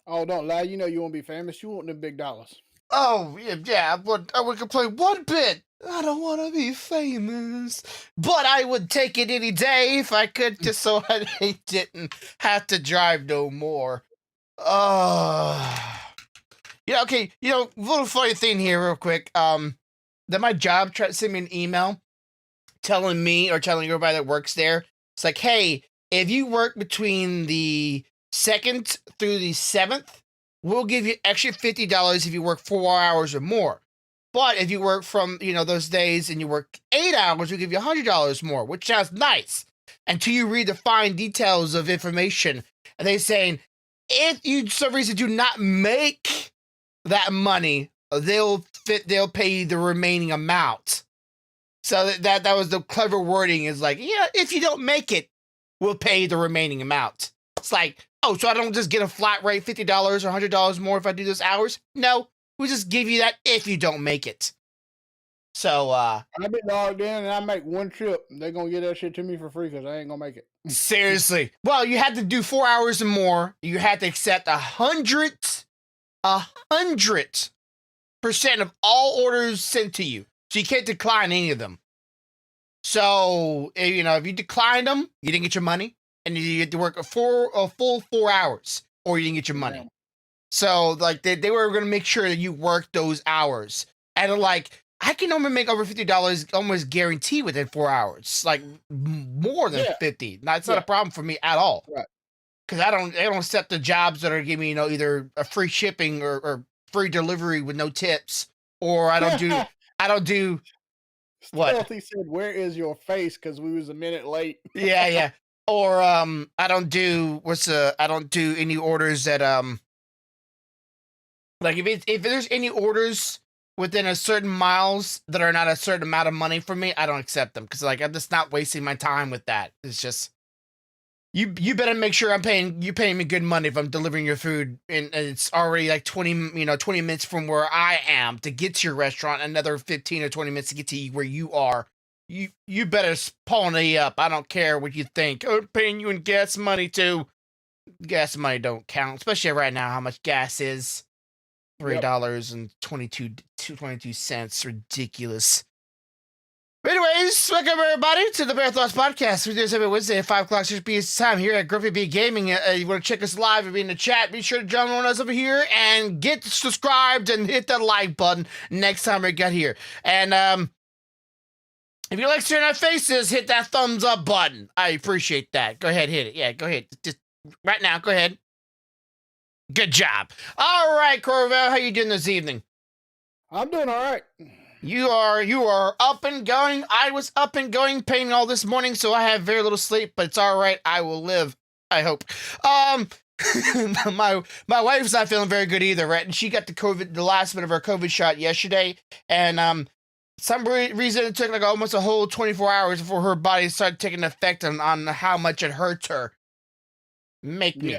Oh, don't lie. You know you won't be famous. You want them big dollars. Oh, yeah, yeah, but I would complain one bit. I don't want to be famous, but I would take it any day if I could, just so I didn't have to drive no more. Oh, yeah. Okay, little funny thing here, real quick. That my job tried to send me an email telling me or telling everybody that works there. It's like, hey, if you work between the 2nd through the 7th, we'll give you extra $50 if you work 4 hours or more. But if you work from those days and you work 8 hours, we'll give you $100 more, which sounds nice until you read the fine details of information. And they saying if you for some reason do not make that money, they'll pay you the remaining amount. So that was the clever wording, is like, yeah, if you don't make it, we'll pay the remaining amount. It's like, oh, so I don't just get a flat rate, $50 or $100 more if I do those hours? No, we'll just give you that if you don't make it. So, I've been logged in and I make one trip. They're going to get that shit to me for free because I ain't going to make it. seriously. Well, you had to do 4 hours or more. You had to accept 100% of all orders sent to you. So you can't decline any of them. So, if you declined them, you didn't get your money, and you had to work a full 4 hours, or you didn't get your money. Yeah. So, like, they were going to make sure that you worked those hours. And, like, I can only make over $50 almost guaranteed within 4 hours. Like, more than 50. Now, it's not a problem for me at all. Right. Because I don't accept the jobs that are giving me, either a free shipping or free delivery with no tips. Or I don't do what? Stealthy said, "Where is your face?" Because we was a minute late. Yeah. Or I don't do any orders that like if there's any orders within a certain miles that are not a certain amount of money for me, I don't accept them, because like I'm just not wasting my time with that. It's just you better make sure you paying me good money if I'm delivering your food and it's already like 20 minutes from where I am to get to your restaurant, another 15 or 20 minutes to get to where you are. You better pony up. I don't care what you think. I'm paying you in gas money too. Gas money don't count, especially right now. How much gas is $3.22. Ridiculous. But anyways, welcome everybody to the BearThoughts podcast. We do this every Wednesday at 5 o'clock 6 p.m. time here at Grumpy B Gaming. You want to check us live and be in the chat, be sure to join us over here and get subscribed and hit that like button next time we get here. And if you like seeing our faces, hit that thumbs up button. I appreciate that. Go ahead, hit it. Yeah, go ahead. Just right now, go ahead. Good job. All right, Corvell, how you doing this evening? I'm doing all right. You are up and going. I was up and going, painting all this morning, so I have very little sleep, but it's all right. I will live, I hope. My wife's not feeling very good either, right? And she got the last bit of her COVID shot yesterday, and some reason it took like almost a whole 24 hours before her body started taking effect on how much it hurts her. Make me.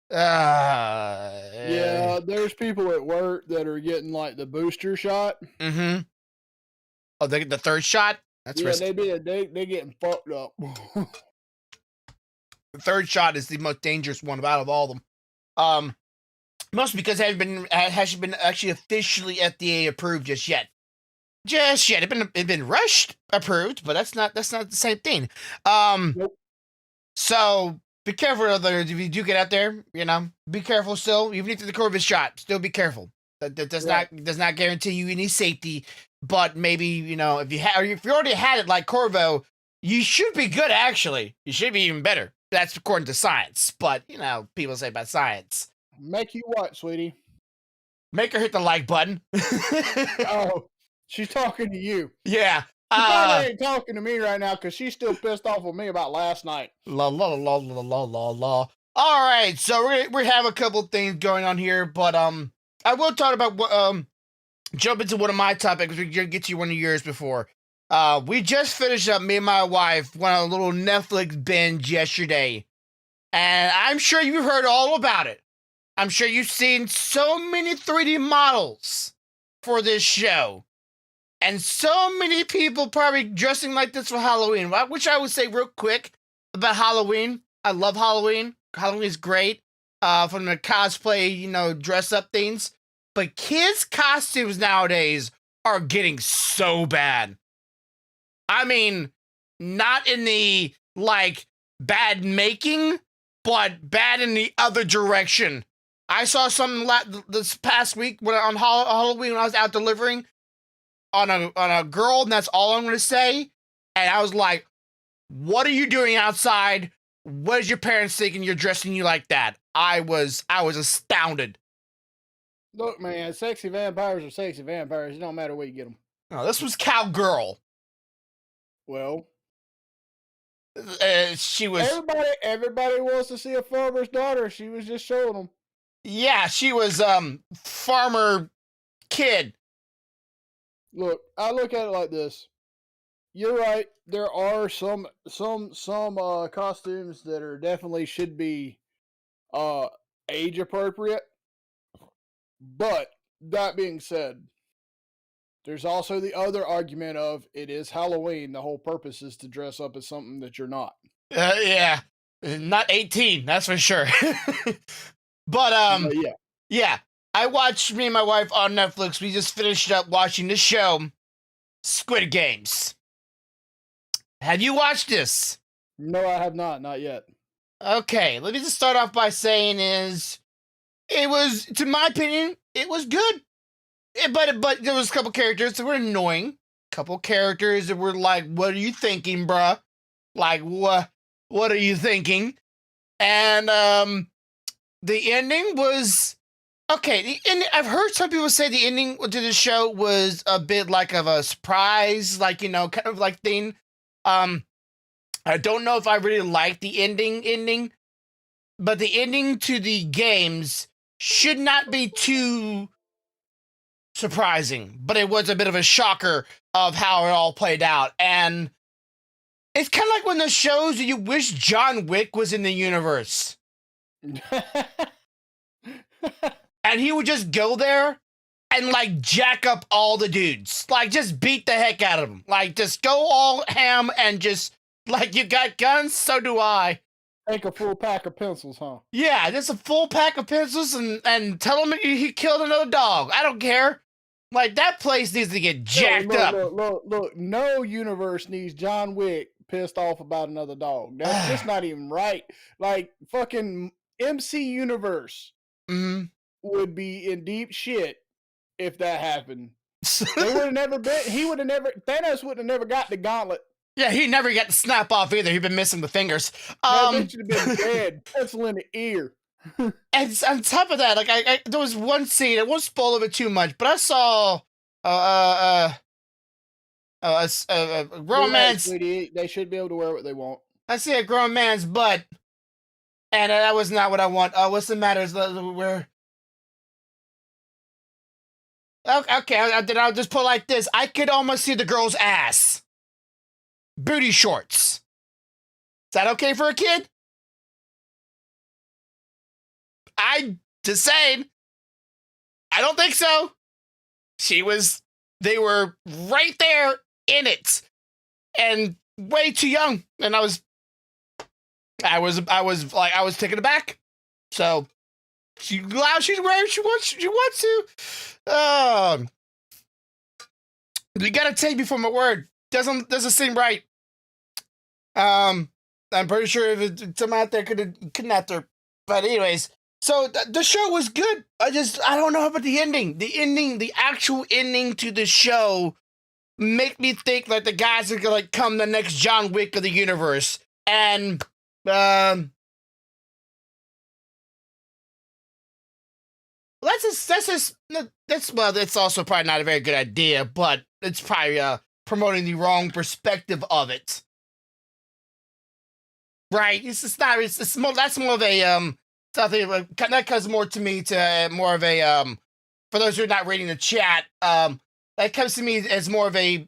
Yeah, there's people at work that are getting like the booster shot. Mm-hmm. Oh, they get the third shot? That's risky. They getting fucked up. The third shot is the most dangerous one out of all of them. Mostly because it hasn't been actually officially FDA approved just yet. It's been rushed approved, but that's not the same thing. Nope. So be careful, if you do get out there, be careful still. Even if the COVID shot, still be careful. That does not guarantee you any safety. But maybe, if you already had it like Corvo, you should be good, actually. You should be even better. That's according to science. But, people say about science. Make you what, sweetie? Make her hit the like button. Oh, she's talking to you. Yeah. She probably ain't talking to me right now because she's still pissed off with me about last night. La la la la la la la. All right, so we have a couple things going on here, but I will talk about jump into one of my topics. We can get to one of yours before. We just finished up, me and my wife went on a little Netflix binge yesterday, and I'm sure you've heard all about it. I'm sure you've seen so many 3D models for this show. And so many people probably dressing like this for Halloween, which I would say real quick about Halloween. I love Halloween. Halloween is great. from the cosplay, dress up things. But kids' costumes nowadays are getting so bad. I mean, not in the like bad making, but bad in the other direction. I saw something this past week on Halloween when I was out delivering on a girl, and that's all I'm going to say. And I was like, "What are you doing outside? What is your parents thinking you're dressing you like that?" I was astounded. Look, man, sexy vampires are sexy vampires. It don't matter where you get them. No, this was cowgirl. Well, She was. everybody wants to see a farmer's daughter. She was just showing them. Yeah, she was farmer kid. Look, I look at it like this. You're right. There are some costumes that are definitely should be age appropriate. But that being said, there's also the other argument of it is Halloween. The whole purpose is to dress up as something that you're not. Yeah, not 18, that's for sure. But yeah. Yeah, me and my wife on Netflix. We just finished up watching the show Squid Games. Have you watched this? No, I have not yet. Okay, let me just start off by saying it was, to my opinion, it was good. But there was a couple characters that were annoying. Couple characters that were like, "What are you thinking, bruh? Like, what are you thinking?" And the ending was okay. I've heard some people say the ending to the show was a bit like of a surprise, like kind of like thing. I don't know if I really like the ending, but the ending to the games should not be too surprising, but it was a bit of a shocker of how it all played out. And it's kind of like one of those shows that you wish John Wick was in the universe. And he would just go there and like jack up all the dudes. Like just beat the heck out of them. Like just go all ham and just like, you got guns, so do I. Take a full pack of pencils, huh? Yeah, just a full pack of pencils and tell him he killed another dog. I don't care. Like, that place needs to get jacked up. Look. No universe needs John Wick pissed off about another dog. That's just not even right. Like, fucking MC Universe would be in deep shit if that happened. They would have never been. Thanos would have never got the gauntlet. Yeah, he never got the snap off either. He'd been missing the fingers. That bitch should have been dead. Pencil in the ear. And on top of that, like there was one scene. I won't spoil it too much, but I saw a grown man's. They should be able to wear what they want. I see a grown man's butt, and that was not what I want. What's the matter? Where? Okay, I'll just put it like this. I could almost see the girl's ass. Booty shorts. Is that okay for a kid? I just saying. I don't think so. They were right there in it. And way too young. And I was taken aback. So she's wearing she wants to. You gotta take me for my word. Doesn't seem right. I'm pretty sure if someone out there could have kidnapped her. But anyways, so the show was good. I don't know about the ending. The actual ending to the show make me think like the guys are gonna come the next John Wick of the universe. And that's also probably not a very good idea, but it's probably promoting the wrong perspective of it. Right? That's more of a something that comes more to me to more of a for those who are not reading the chat, that comes to me as more of a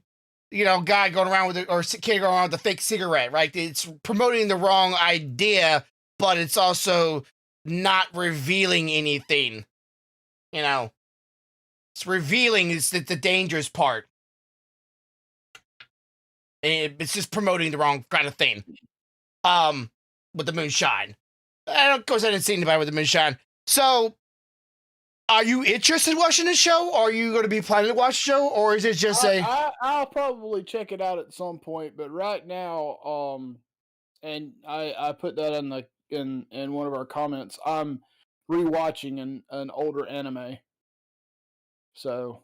guy going around with or kid going around with a fake cigarette, right? It's promoting the wrong idea, but it's also not revealing anything. It's revealing is the dangerous part. It's just promoting the wrong kind of thing. With the moonshine. And of course, I didn't see anybody with a moonshine. So, are you interested in watching the show? Or are you going to be planning to watch the show? Or is it just a. I'll probably check it out at some point, but right now, and I put that in the in one of our comments. I'm rewatching an older anime. So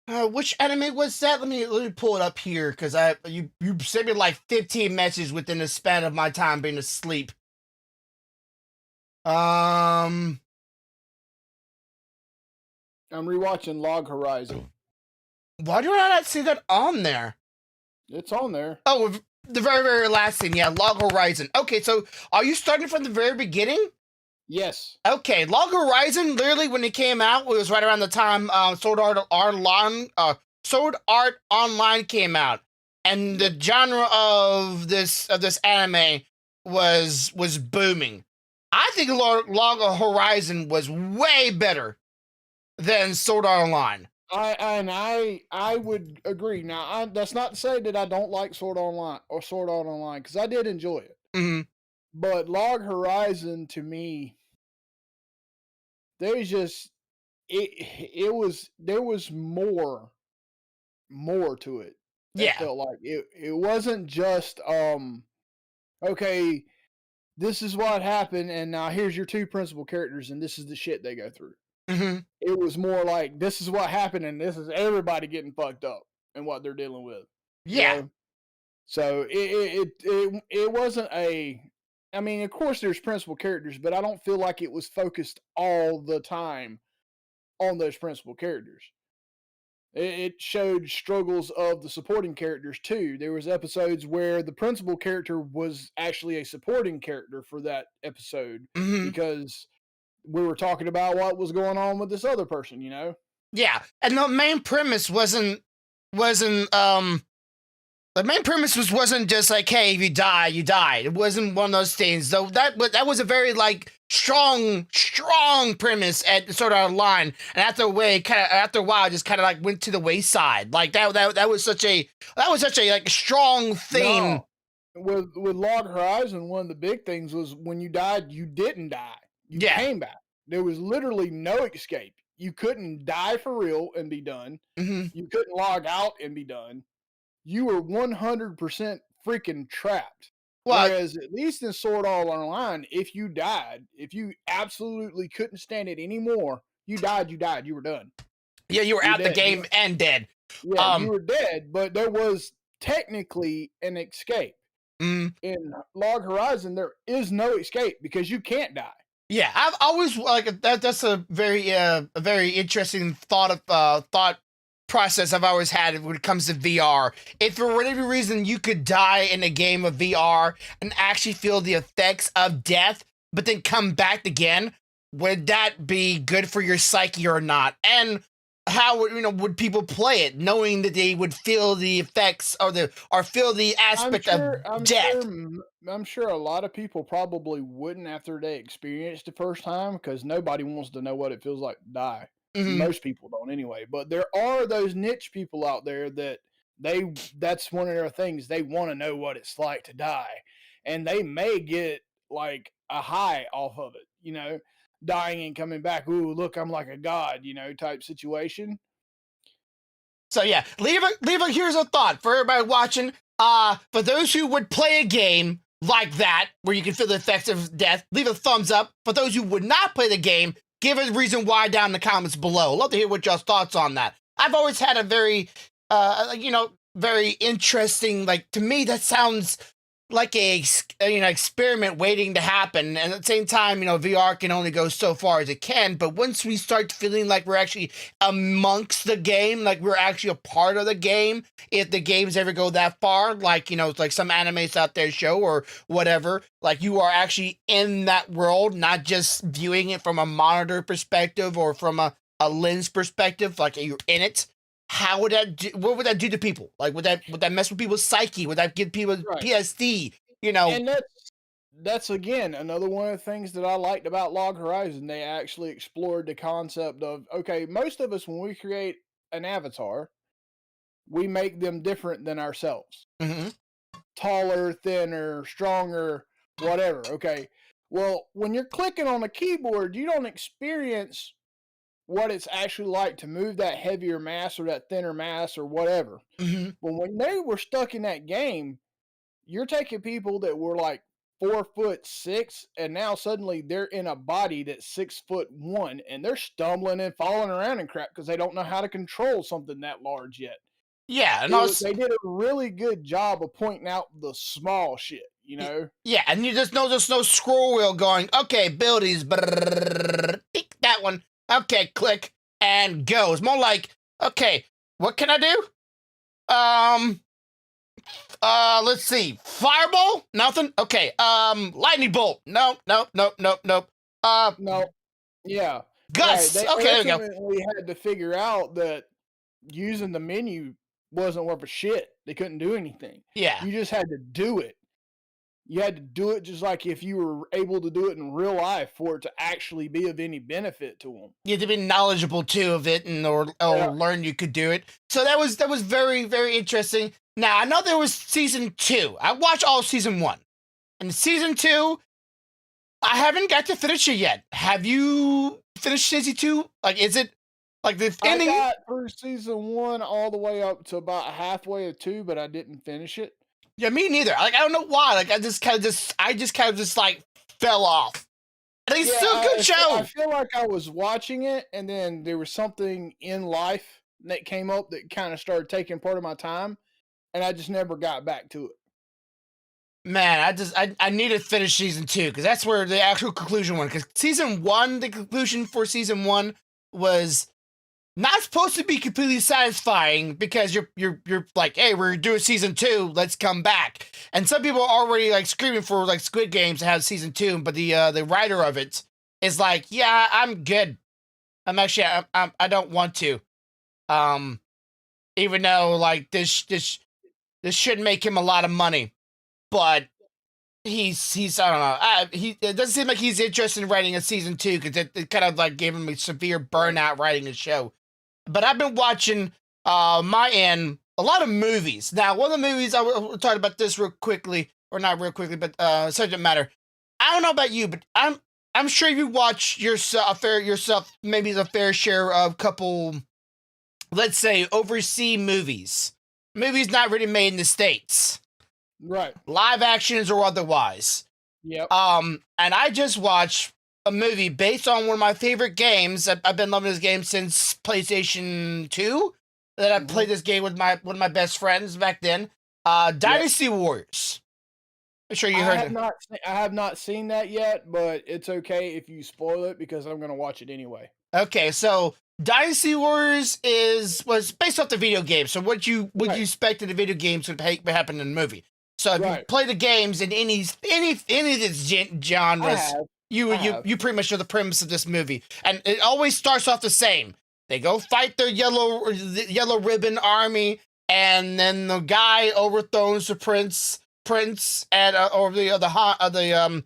Which anime was that? Let me pull it up here because you sent me like 15 messages within the span of my time being asleep. Um, I'm rewatching Log Horizon. why do I not see that on there? It's on there. Oh, the very very last thing, yeah, Log Horizon. Okay, so are you starting from the very beginning? Yes. Okay, Log Horizon, literally when it came out, it was right around the time Sword Art Online came out, and the genre of this anime was booming. I think Log Horizon was way better than Sword Art Online. I would agree. Now, that's not to say that I don't like Sword Art Online, because I did enjoy it. Mm-hmm. But Log Horizon, to me, there's just it was there was more to it. It Yeah. felt like it wasn't just okay, this is what happened, and now here's your two principal characters, and this is the shit they go through. Mm-hmm. It was more like this is what happened, and this is everybody getting fucked up and what they're dealing with. You Yeah. know, so it wasn't a. I mean, of course, there's principal characters, but I don't feel like it was focused all the time on those principal characters. It showed struggles of the supporting characters too. There was episodes where the principal character was actually a supporting character for that episode Mm-hmm. because we were talking about what was going on with this other person, you know? Yeah. And the main premise wasn't the main premise wasn't just like, hey, if you die, you died. It wasn't one of those things. Though that was a very like strong premise at the sort of line. And after a while, it just kind of like went to the wayside. Like that was such a like strong theme. No. With Log Horizon, one of the big things was when you died, you didn't die. You Yeah. came back. There was literally no escape. You couldn't die for real and be done. Mm-hmm. You couldn't log out and be done. You were 100% freaking trapped. Well, Whereas, at least in Sword Art Online, if you died, if you absolutely couldn't stand it anymore, you died, you were done. yeah, you were You're out the dead. game and dead. Yeah, you Um. were dead, but there was technically an escape. Mm, In Log Horizon, there is no escape because you can't die. yeah, I've always like that. That's a very interesting thought process I've always had when it comes to VR. If for whatever reason you could die in a game of VR and actually feel the effects of death, but then come back again, would that be good for your psyche or not? And how would people play it, knowing that they would feel the effects or feel the I'm aspect of sure. I'm death? sure. I'm sure a lot of people probably wouldn't after they experienced the first time because nobody wants to know what it feels like to die. Hmm. Most people don't anyway. But there are those niche people out there that that's one of their things. They want to know what it's like to die, and they may get like a high off of it. Dying and coming back. Ooh, look, I'm like a god. Type situation. So yeah, leave a here's a thought for everybody watching. For those who would play a game like that, where you can feel the effects of death, leave a thumbs up. For those who would not play the game, give a reason why down in the comments below. Love to hear what y'all's thoughts on that. I've always had a very interesting, like, to me, that sounds like experiment waiting to happen, and at the same time, VR can only go so far as it can. But once we start feeling like we're actually amongst the game, like we're actually a part of the game, if the games ever go that far, like like some animes out there show or whatever, like you are actually in that world, not just viewing it from a monitor perspective or from a lens perspective, like you're in it. How would what would that do to people? Like, would that mess with people's psyche? Would that give people Right. PSD? You know. And that's again another one of the things that I liked about Log Horizon. They actually explored the concept of, okay, most of us when we create an avatar, we make them different than ourselves. Hmm. Taller, thinner, stronger, whatever. Okay. Well, when you're clicking on a keyboard, you don't experience what it's actually like to move that heavier mass or that thinner mass or whatever. Hmm. But when they were stuck in that game, you're taking people that were like 4'6", and now suddenly they're in a body that's 6'1", and they're stumbling and falling around and crap because they don't know how to control something that large yet. Yeah, and also, They did a really good job of pointing out the small shit, you know? yeah, and you just know there's no scroll wheel going, okay, abilities, tick that one, okay, click, and go. It's more like, okay, what can I do? Let's see. Fireball? Nothing? Okay. Lightning bolt. Nope, nope, nope, nope, nope. Uh, No, yeah, right. Gusts. They Okay, there we go. ultimately had to figure out that using the menu wasn't worth a shit. They couldn't do anything. Yeah. You just had to do it. You had to do it just like if you were able to do it in real life for it to actually be of any benefit to them. You had to be knowledgeable too of it and or Yeah. learn you could do it. So that was very, very interesting. Now I know there was season 2. I watched all season 1. And season 2, I haven't got to finish it yet. Have you finished season 2? Like, is it like the I ending? got through season 1 all the way up to about halfway of 2, but I didn't finish it. Yeah, me neither. Like, I don't know why. Like, I just kind of just like fell off. And it's still a good show. I feel like I was watching it, and then there was something in life that came up that kind of started taking part of my time, and I just never got back to it. Man, I need to finish season 2 because that's where the actual conclusion went. Because season 1, the conclusion for season 1 was not supposed to be completely satisfying because you're like, hey, we're doing season 2, let's come back. And some people are already like screaming for like Squid Games to have season 2, but the writer of it is like, yeah, I'm good. I'm actually I don't want to. Even though like this should make him a lot of money, but he's I don't know. It doesn't seem like he's interested in writing a season 2 because it kind of like gave him a severe burnout writing a show. But I've been watching my end a lot of movies. Now, one of the movies we'll talk about this real quickly, or not real quickly, but subject matter. I don't know about you, but I'm sure you watch yourself maybe the fair share of couple, let's say, overseas movies not really made in the States. Right. Live actions or otherwise. Yep. And I just watched a movie based on one of my favorite games. I've been loving this game since PlayStation 2. That I played this game with one of my best friends back then. Dynasty Warriors. I'm sure you heard it. I have not seen that yet, but it's okay if you spoil it because I'm going to watch it anyway. Okay, so Dynasty Warriors was based off the video game. So what you expect in the video games would happen in the movie. So if you play the games in any of these genres, you pretty much know the premise of this movie, and it always starts off the same. They go fight their yellow ribbon army, and then the guy overthrows the prince, and or the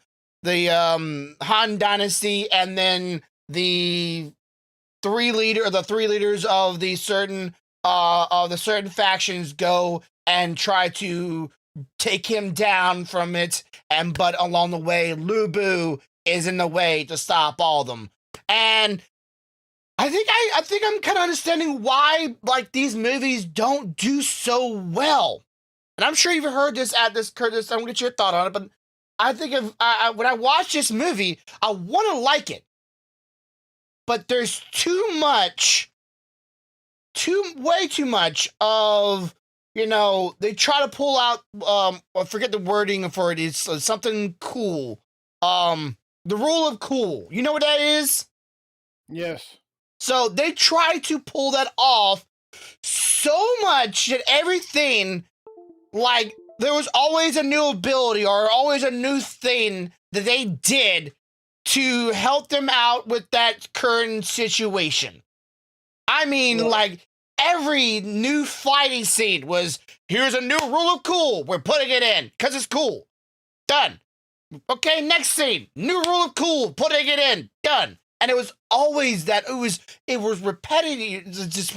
Han dynasty, and then the three leaders of the certain factions go and try to take him down from it, but along the way, Lubu is in the way to stop all of them. And I think I'm kind of understanding why like these movies don't do so well. And I'm sure you've heard this Curtis. I'm gonna get your thought on it, but I think when I watch this movie, I want to like it, but there's way too much of. They try to pull out, I forget the wording for it. It's something cool. The rule of cool. You know what that is? Yes. So they try to pull that off so much that everything, like, there was always a new ability or always a new thing that they did to help them out with that current situation. I mean, like, every new fighting scene was, here's a new rule of cool. We're putting it in because it's cool. Done. Okay, next scene. New rule of cool. Putting it in. Done. And it was always that. It was repetitive, just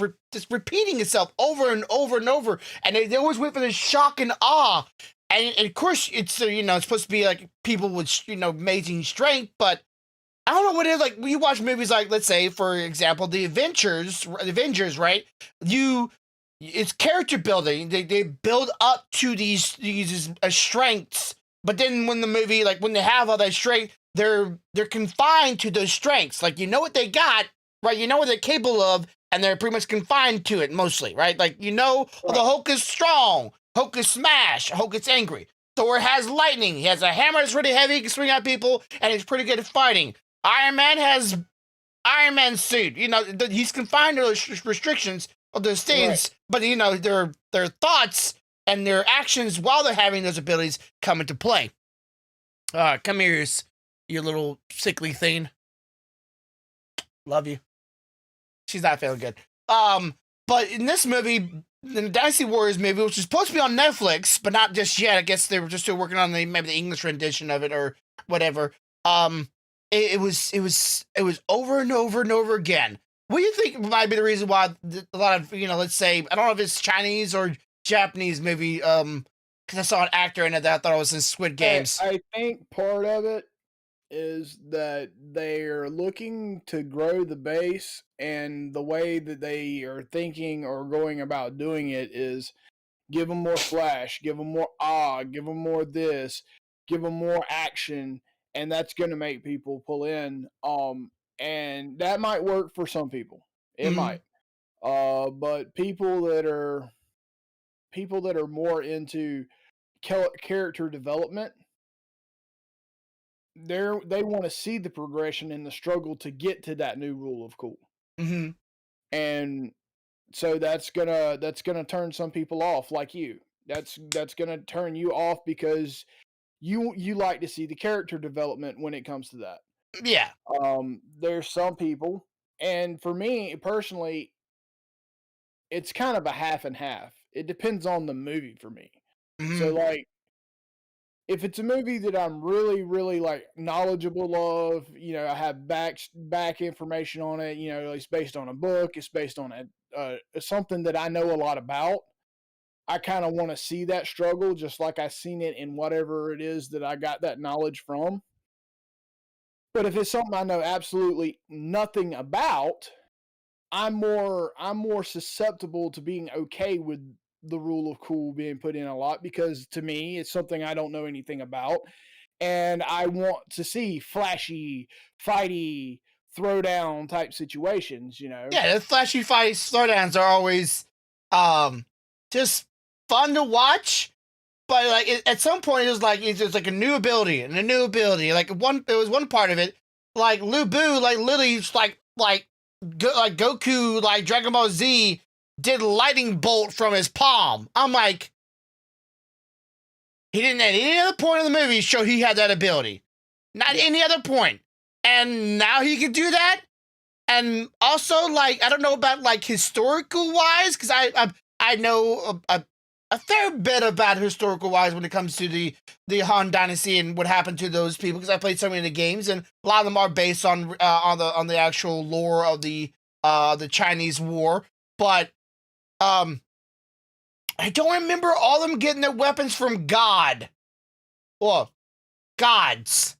repeating itself over and over and over. And they always went for this shock and awe. and of course it's it's supposed to be like people with amazing strength, but I don't know what it is. Like when you watch movies like, let's say, for example, the Avengers, right? You, it's character building. They build up to these strengths, but then when the movie, like when they have all that strength, they're confined to those strengths. Like what they got, right? You know what they're capable of, and they're pretty much confined to it mostly, right? Like oh, the Right. Hulk is strong, Hulk is smash, Hulk is angry. Thor has lightning. He has a hammer that's really heavy, he can swing at people, and he's pretty good at fighting. Iron Man has Iron Man suit. He's confined to those restrictions of those Right. things, but their thoughts and their actions while they're having those abilities come into play. Come here, you little sickly thing. Love you. She's not feeling good. But in this movie, in the Dynasty Warriors movie, which is supposed to be on Netflix, but not just yet. I guess they were just still working on maybe the English rendition of it or whatever. It was over and over and over again. What do you think might be the reason why a lot of let's say, I don't know if it's Chinese or Japanese movie, because I saw an actor in it that I thought it was in Squid Games. I think part of it is that they're looking to grow the base, and the way that they are thinking or going about doing it is give them more flash, give them more give them more this, give them more action, and that's going to make people pull in. And that might work for some people. It Hmm. might. But people that are more into character development, they want to see the progression and the struggle to get to that new rule of cool. Hmm. And so that's gonna turn some people off, like you. That's gonna turn you off because you like to see the character development when it comes to that. Yeah. There's some people, and for me personally, it's kind of a half and half. It depends on the movie for me. So Hmm. like if it's a movie that I'm really, really like knowledgeable of, I have back information on it. It's based on a book, it's based on something that I know a lot about. I kind of want to see that struggle, just like I seen it in whatever it is that I got that knowledge from. But if it's something I know absolutely nothing about, I'm more susceptible to being okay with the rule of cool being put in a lot, because to me it's something I don't know anything about, and I want to see flashy, fighty, throwdown type situations. Yeah, the flashy fight slowdowns are always um just fun to watch. But like at some point, it was like it's just like a new ability and a new ability. Like there was one part of it, like Lu Bu, like literally, like Goku, like Dragon Ball Z, did lightning bolt from his palm. I'm like, he didn't at any other point in the movie show he had that ability, not Yeah. any other point, and now he can do that. And also, like, I don't know about like historical wise, because I know a fair bit about historical wise when it comes to the Han Dynasty and what happened to those people, because I played so many of the games, and a lot of them are based on the actual lore of the Chinese War. But um, I don't remember all of them getting their weapons from God or gods.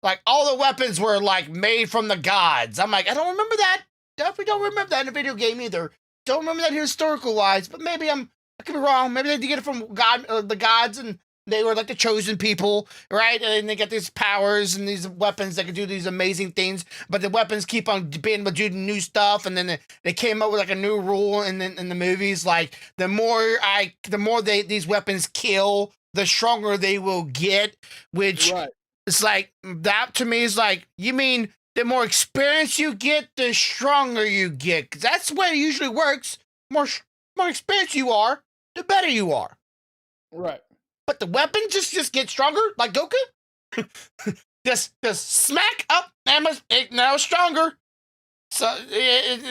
Like all the weapons were like made from the gods. I'm like, I don't remember that. Definitely don't remember that in a video game either. Don't remember that historical wise, but I could be wrong. Maybe they did get it from God, the gods, and they were like the chosen people, right? And they get these powers and these weapons that can do these amazing things. But the weapons keep on being able to do new stuff, and then they came up with like a new rule in the movies, like these weapons kill, the stronger they will get, which Right. it's like that to me is like, you mean the more experience you get, the stronger you get? 'Cause that's the way it usually works. More experience you are, the better you are. Right. But the weapon just gets stronger, like Goku. Just smack up, and now it's stronger. So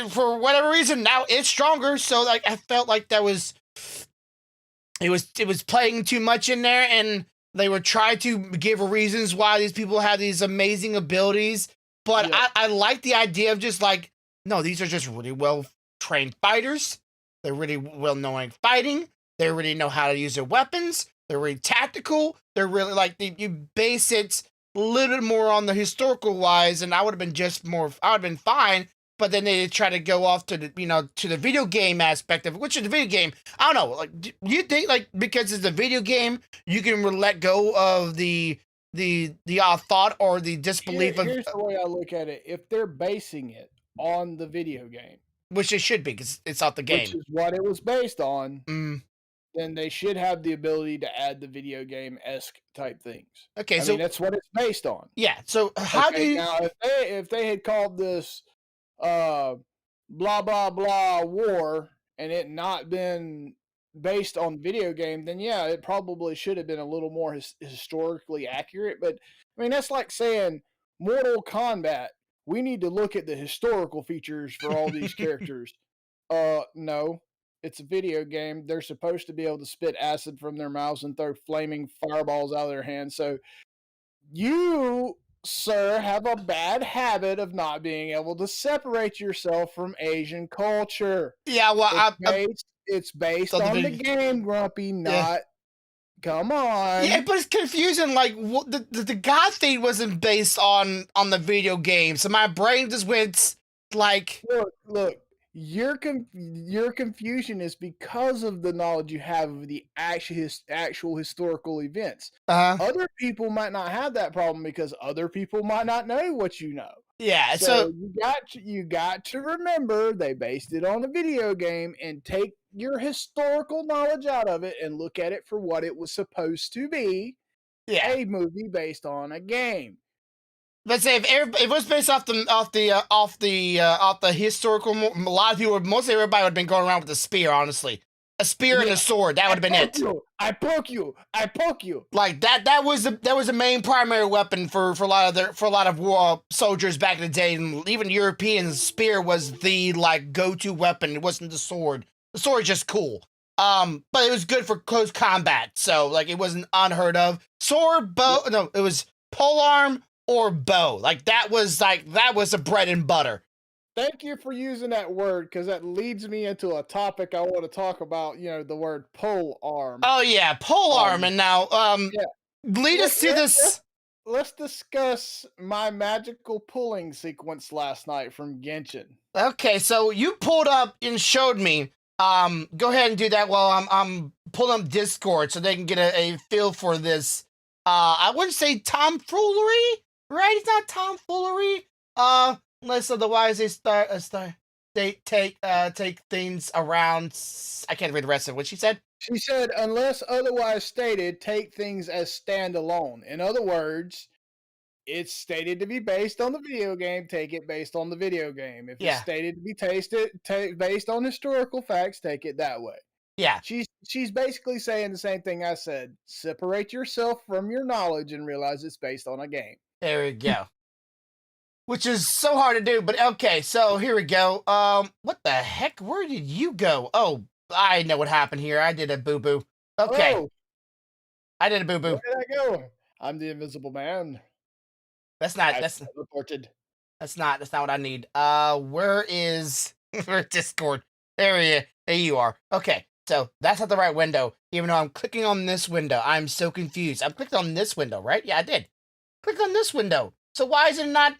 for whatever reason, now it's stronger. So like I felt like it was playing too much in there, and they were trying to give reasons why these people have these amazing abilities. But Yeah. I like the idea of just like, no, these are just really well trained fighters. They're really well knowing fighting. They really know how to use their weapons. They're really tactical. They're really like you base it a little bit more on the historical wise, and I would have been just more. I would have been fine. But then they try to go off to the to the video game aspect of it, which is the video game. I don't know. Like, do you think like because it's a video game, you can let go of the thought or the disbelief of Here's the way I look at it. If they're basing it on the video game, which it should be because it's not the which game. is what it was based on, Mm, then they should have the ability to add the video game-esque type things. okay, I mean, so that's what it's based on. yeah, so how do Okay, you? now if they had called this uh blah blah blah war and it not been based on video game, then yeah, it probably should have been a little more historically accurate. But I mean, that's like saying Mortal Kombat. We need to look at the historical features for all these characters. No, it's a video game. They're supposed to be able to spit acid from their mouths and throw flaming fireballs out of their hands. So you, sir, have a bad habit of not being able to separate yourself from Asian culture. Yeah, well, It's based on the on the video. game, Grumpy, Yeah, not come yeah, on. but it's confusing. Like the God thing wasn't based on the video game, so my brain just went like, Look, your confusion is because of the knowledge you have of the actual historical events. uh, Other people might not have that problem because other people might not know what you know. yeah. So So you got to remember they based it on a video game and take your historical knowledge out of it and look at it for what it was supposed to be, yeah, a movie based on a game. let's say if it was based off the historical, a lot of people, most everybody would have been going around with a spear. Honestly, a spear and a Yeah. sword. That would have been it. I poke you. I poke you. Like that was the main primary weapon for a lot of war soldiers back in the day, and even Europeans. Spear was the like go-to weapon. It wasn't the sword. The sword is just cool. But it was good for close combat. So like it wasn't unheard of. Sword, bow. No, it was polearm or bow. Like that was the bread and butter. Thank you for using that word because that leads me into a topic I want to talk about. The word pole arm. Oh yeah, polearm. And now Yeah. lead Let, us to let, this. let's discuss my magical pulling sequence last night from Genshin. Okay, so you pulled up and showed me. Go ahead and do that while I'm pulling up Discord so they can get a feel for this. I wouldn't say tomfoolery, right? It's not tomfoolery. Unless otherwise they take things around. I can't read the rest of what she said. She said, unless otherwise stated, take things as standalone. In other words, it's stated to be based on the video game, take it based on the video game. If it's Yeah, stated to be based on historical facts, take it that way. yeah. She's basically saying the same thing I said. Separate yourself from your knowledge and realize it's based on a game. There we go. Which is so hard to do, but okay, so here we go. What the heck? Where did you go? Oh, I know what happened here. I did a boo boo. Okay, Oh, I did a boo where boo. did I go? I'm the invisible man. That's not I that's teleported. that's not what I need. Where is where's Discord? There you are. Okay, so that's not the right window. Even though I'm clicking on this window, I'm so confused. I'm clicking on this window, right? Yeah, I did. Click on this window. So why is it not?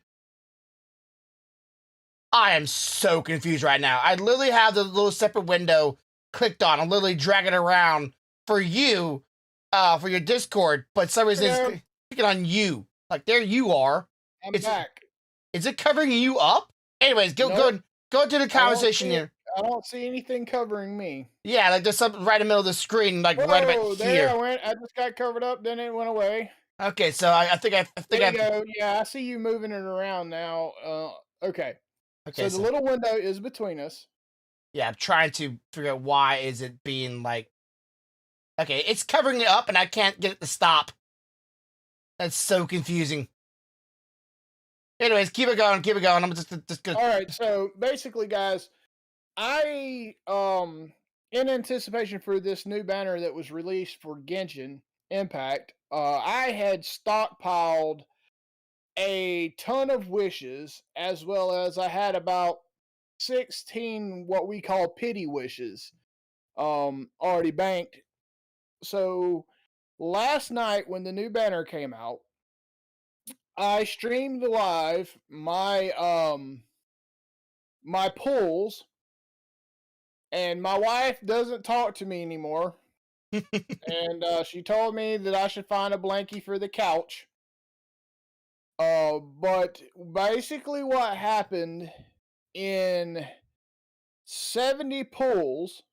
I am so confused right now. I literally have the little separate window clicked on. I'm literally dragging it around for you, for your Discord, but some reason Hello, it's clicking on you. Like there you are. I'm It's back. is it covering you up? Anyways, go Nope, go go to the I don't conversation see here. I don't see anything covering me. Yeah, like there's something right in the middle of the screen, like right about Whoa, there I here. went. I just got covered up, then it went away. Okay, so I think There you I go. Yeah, I see you moving it around now. Okay. okay, So the so little window is between us. yeah, I'm trying to figure out why is it being like okay, it's covering it up and I can't get it to stop. That's so confusing. Anyways, keep it going, keep it going. I'm just good. All right. So basically, guys, I in anticipation for this new banner that was released for Genshin Impact, I had stockpiled a ton of wishes as well as I had about 16 what we call pity wishes already banked. So last night when the new banner came out, I streamed live my pulls, and my wife doesn't talk to me anymore. And she told me that I should find a blankie for the couch. But basically, what happened in 70 pulls,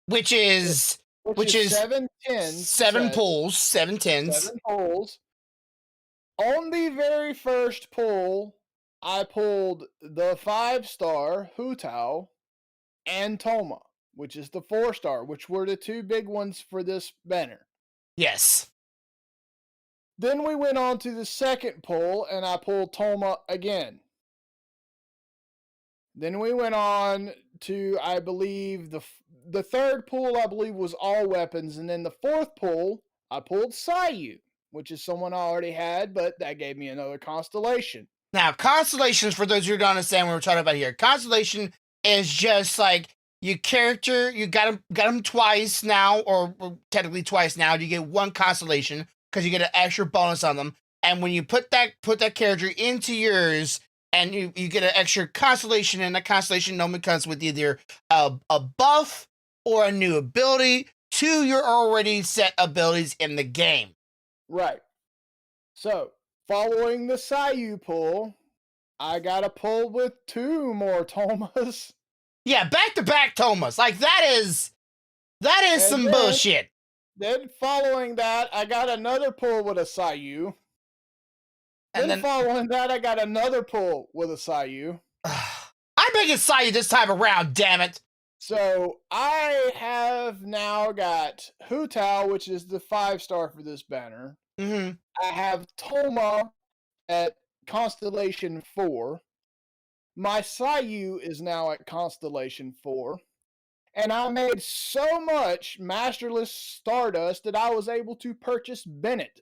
which it- is which which is is seven tens seven sets, pulls, seven tens. 7 pulls. On the very first pull, I pulled the 5-star Hutao and Toma, which is the 4-star, which were the two big ones for this banner. Yes. Then we went on to the second pull, and I pulled Toma again. Then we went on to, I believe, the third pull, I believe, was all weapons. And then the fourth pull, I pulled Sayu, which is someone I already had, but that gave me another constellation. Now, constellations, for those who don't understand what we're talking about here, constellation is just like your character. You got him twice now, or technically twice now. You get one constellation because you get an extra bonus on them. And when you put that character into yours, and you get an extra constellation, and that constellation normally comes with either a buff or a new ability to your already set abilities in the game. Right. So, following the Sayu pull, I got a pull with 2 more Tomas. Yeah, back to back Thomas. Like that is And some then, bullshit. then following that, I got another pull with a Sayu. And Then then following that, I got another pull with a Sayu. I'm making Sayu this time around, damn it. So I have now got Hutao, which is the 5-star for this banner. Mm-hmm. I have Toma at Constellation 4. My Sayu is now at Constellation 4. And I made so much Masterless Stardust that I was able to purchase Bennett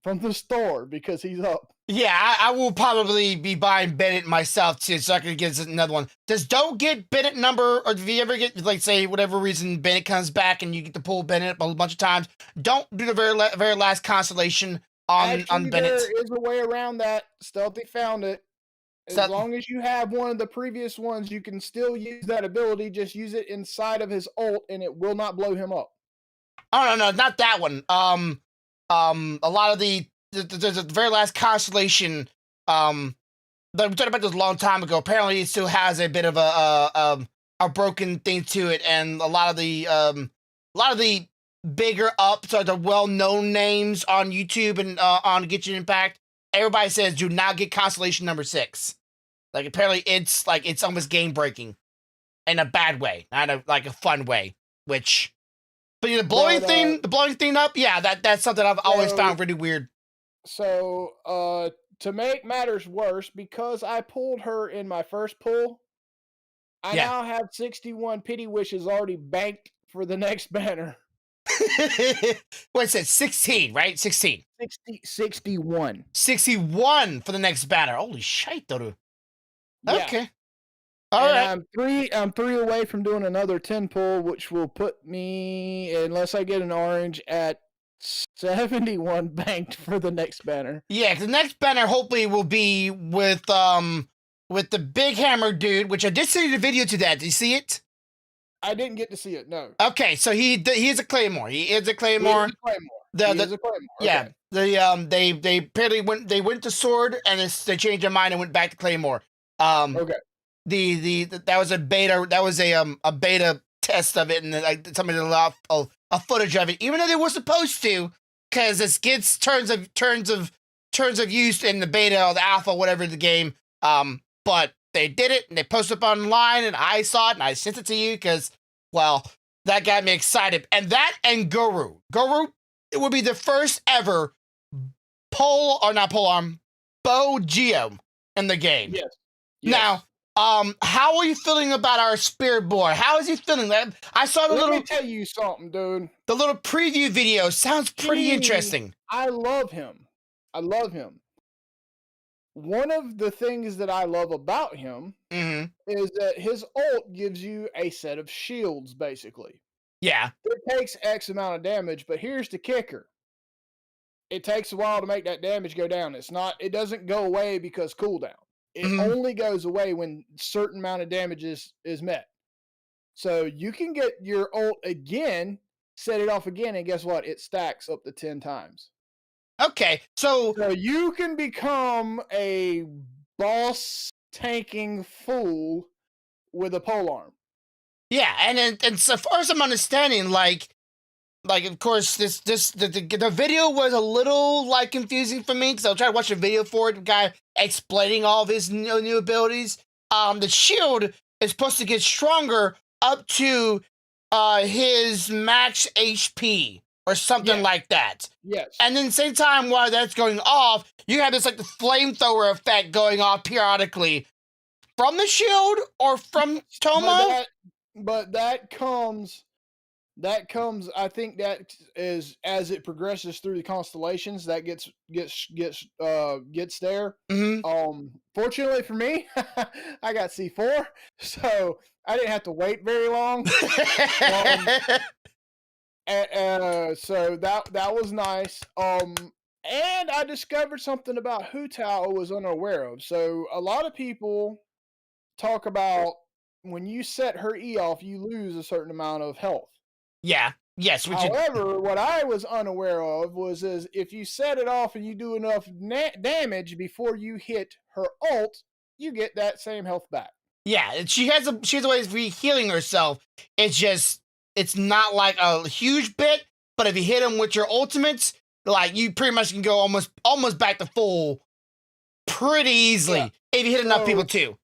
from the store because he's up. Yeah, I will probably be buying Bennett myself too, so I can get another one. Just don't get Bennett number, or if you ever get, like, say, whatever reason Bennett comes back and you get to pull Bennett a bunch of times, don't do the very last constellation on Actually, Bennett. there is a way around that. Stealthy found it. As long as you have one of the previous ones, you can still use that ability. Just use it inside of his ult, and it will not blow him up. Oh no, not that one. A lot of the very last constellation. We talked about this a long time ago. Apparently, it still has a bit of a broken thing to it, and a lot of the bigger ups are the well-known names on YouTube and on Genshin Impact. Everybody says do not get constellation number 6. Like, apparently it's almost game breaking in a bad way, not a fun way. Which, but the blowing thing up, yeah, that's something I've always found really weird. So, to make matters worse, because I pulled her in my first pull, I now have 61 pity wishes already banked for the next banner. What's it? 16, right? 16. 61. 61 for the next banner. Holy shit, though. Yeah. Okay. All right. I'm 3 away from doing another 10 pull, which will put me, unless I get an orange, at 71 banked for the next banner. Yeah, the next banner hopefully will be with the big hammer dude, which I did see the video to that. Did you see it? I didn't get to see it, no. Okay, so he is a Claymore. He is a Claymore. He is a Claymore. Yeah. Okay. They apparently went to sword, and they changed their mind and went back to Claymore. Okay. That was a beta. That was a beta test of it, and like somebody allowed a footage of it, even though they were supposed to, because it gets turns of use in the beta or the alpha, whatever the game. But they did it, and they posted up online, and I saw it, and I sent it to you because, well, that got me excited. And that and Guru, it would be the first ever bow geo in the game. Yes. Now, how are you feeling about our spirit boy? How is he feeling? I saw Let me tell you something, dude. The little preview video sounds pretty interesting. I love him. One of the things that I love about him is that his ult gives you a set of shields, basically. Yeah. It takes X amount of damage, but here's the kicker. it takes a while to make that damage go down. It doesn't go away because cooldown. It Mhm. only goes away when certain amount of damage is met. So you can get your ult again, set it off again, and guess what? It stacks up to 10 times. Okay, so So you can become a boss tanking fool with a polearm. yeah, and so far as I'm understanding, like of course the video was a little like confusing for me because I was trying to watch a video for it, the guy explaining all of his new abilities. The shield is supposed to get stronger up to his max HP or something Yes, like that. yes. And then same time while that's going off, you have this like the flamethrower effect going off periodically from the shield or from But Tomo. that comes I think that is as it progresses through the constellations that gets there. Hmm. Fortunately for me, I got C4, so I didn't have to wait very long. Um so that was nice. And I discovered something about Hu Tao I was unaware of. So a lot of people talk about when you set her E off, you lose a certain amount of health. Yeah. Yes. Which you. However, what I was unaware of was is if you set it off and you do enough damage before you hit her ult, you get that same health back. Yeah, she has a way of healing herself. It's just it's not like a huge bit, but if you hit him with your ultimates, like you pretty much can go almost back to full pretty Yeah. easily if you hit enough people So too.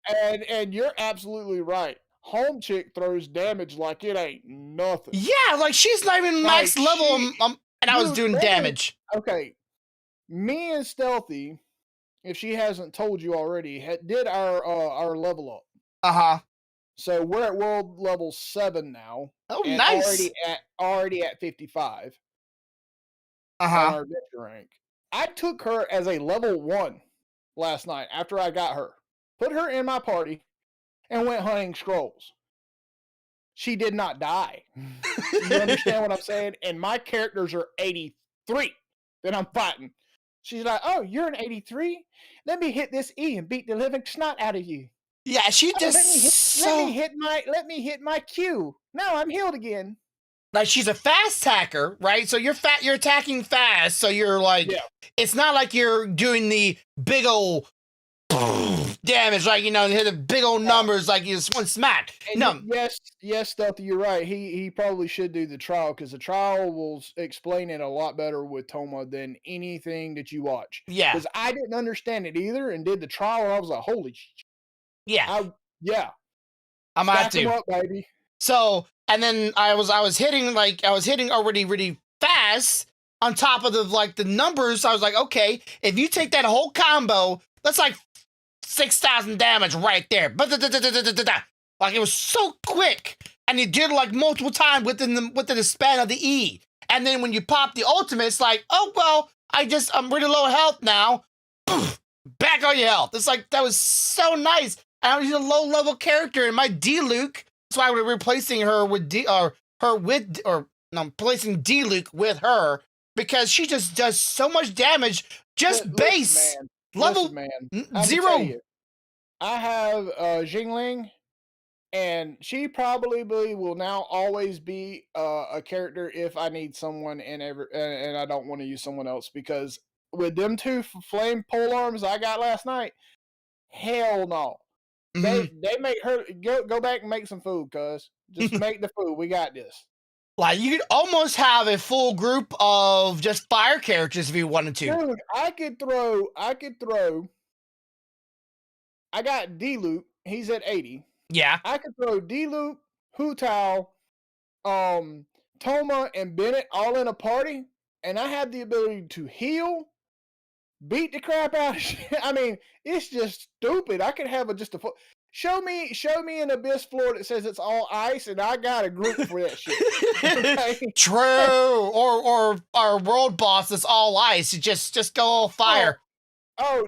and you're absolutely right. Home chick throws damage like it ain't nothing. Yeah, like she's not even Like max level, and I was dude, doing there is damage. okay. Me and Stealthy, if she hasn't told you already, did our level up. Uh huh. So we're at world level 7 now, Oh, and nice. already at 55 Uh on huh. our adventure rank. I took her as a level 1 last night after I got her. Put her in my party and went hunting scrolls. She did not die. You understand what I'm saying? And my characters are 83 that I'm fighting. She's like, "Oh, you're an 83? Let me hit this E and beat the living snot out of you. Yeah, she Oh, just so let me hit my Q. Now I'm healed again." like she's a fast attacker, right? So you're attacking fast, so you're like Yeah. it's not like you're doing the big old damage, like hit the big old Yeah. numbers like you just one smack. And No, yes, Stealthy, you're right. He probably should do the trial because the trial will explain it a lot better with Toma than anything that you watch. yeah, Because I didn't understand it either, and did the trial, and I was like, "Holy, yeah, yeah, I'm gonna have stack them to. up, baby." So and then I was hitting already really fast on top of the numbers. I was like, okay, if you take that whole combo, that's like 6,000 damage right there. Like it was so quick, and you did it like multiple times within the span of the E. And then when you pop the ultimate, it's like, oh well, I'm really low health now. Back on your health. It's like that was so nice. I was a low level character, and my D Luke. That's why we're replacing her with replacing D Luke with her because she just does so much damage. Just Listen, base man. Listen, level man. Imma tell zero. you, I have, Jingling, and she probably will now always be, a character if I need someone and I don't wanna use someone else because with them 2 flame pole arms I got last night, hell no. Mhm. They make her go back and make some food, cuz. Just make the food, we got this. Like you could almost have a full group of just fire characters if you wanted to. Dude, I could throw I got D-Loop, he's at 80. Yeah. I could throw D-Loop, Hu Tao, um, Toma, and Bennett all in a party, and I have the ability to heal, beat the crap out of shit. I mean, it's just stupid. I could have just a show me an abyss floor that says it's all ice, and I got a group for that shit. Okay. True. Or our world boss is all ice. You just go all Oh, fire.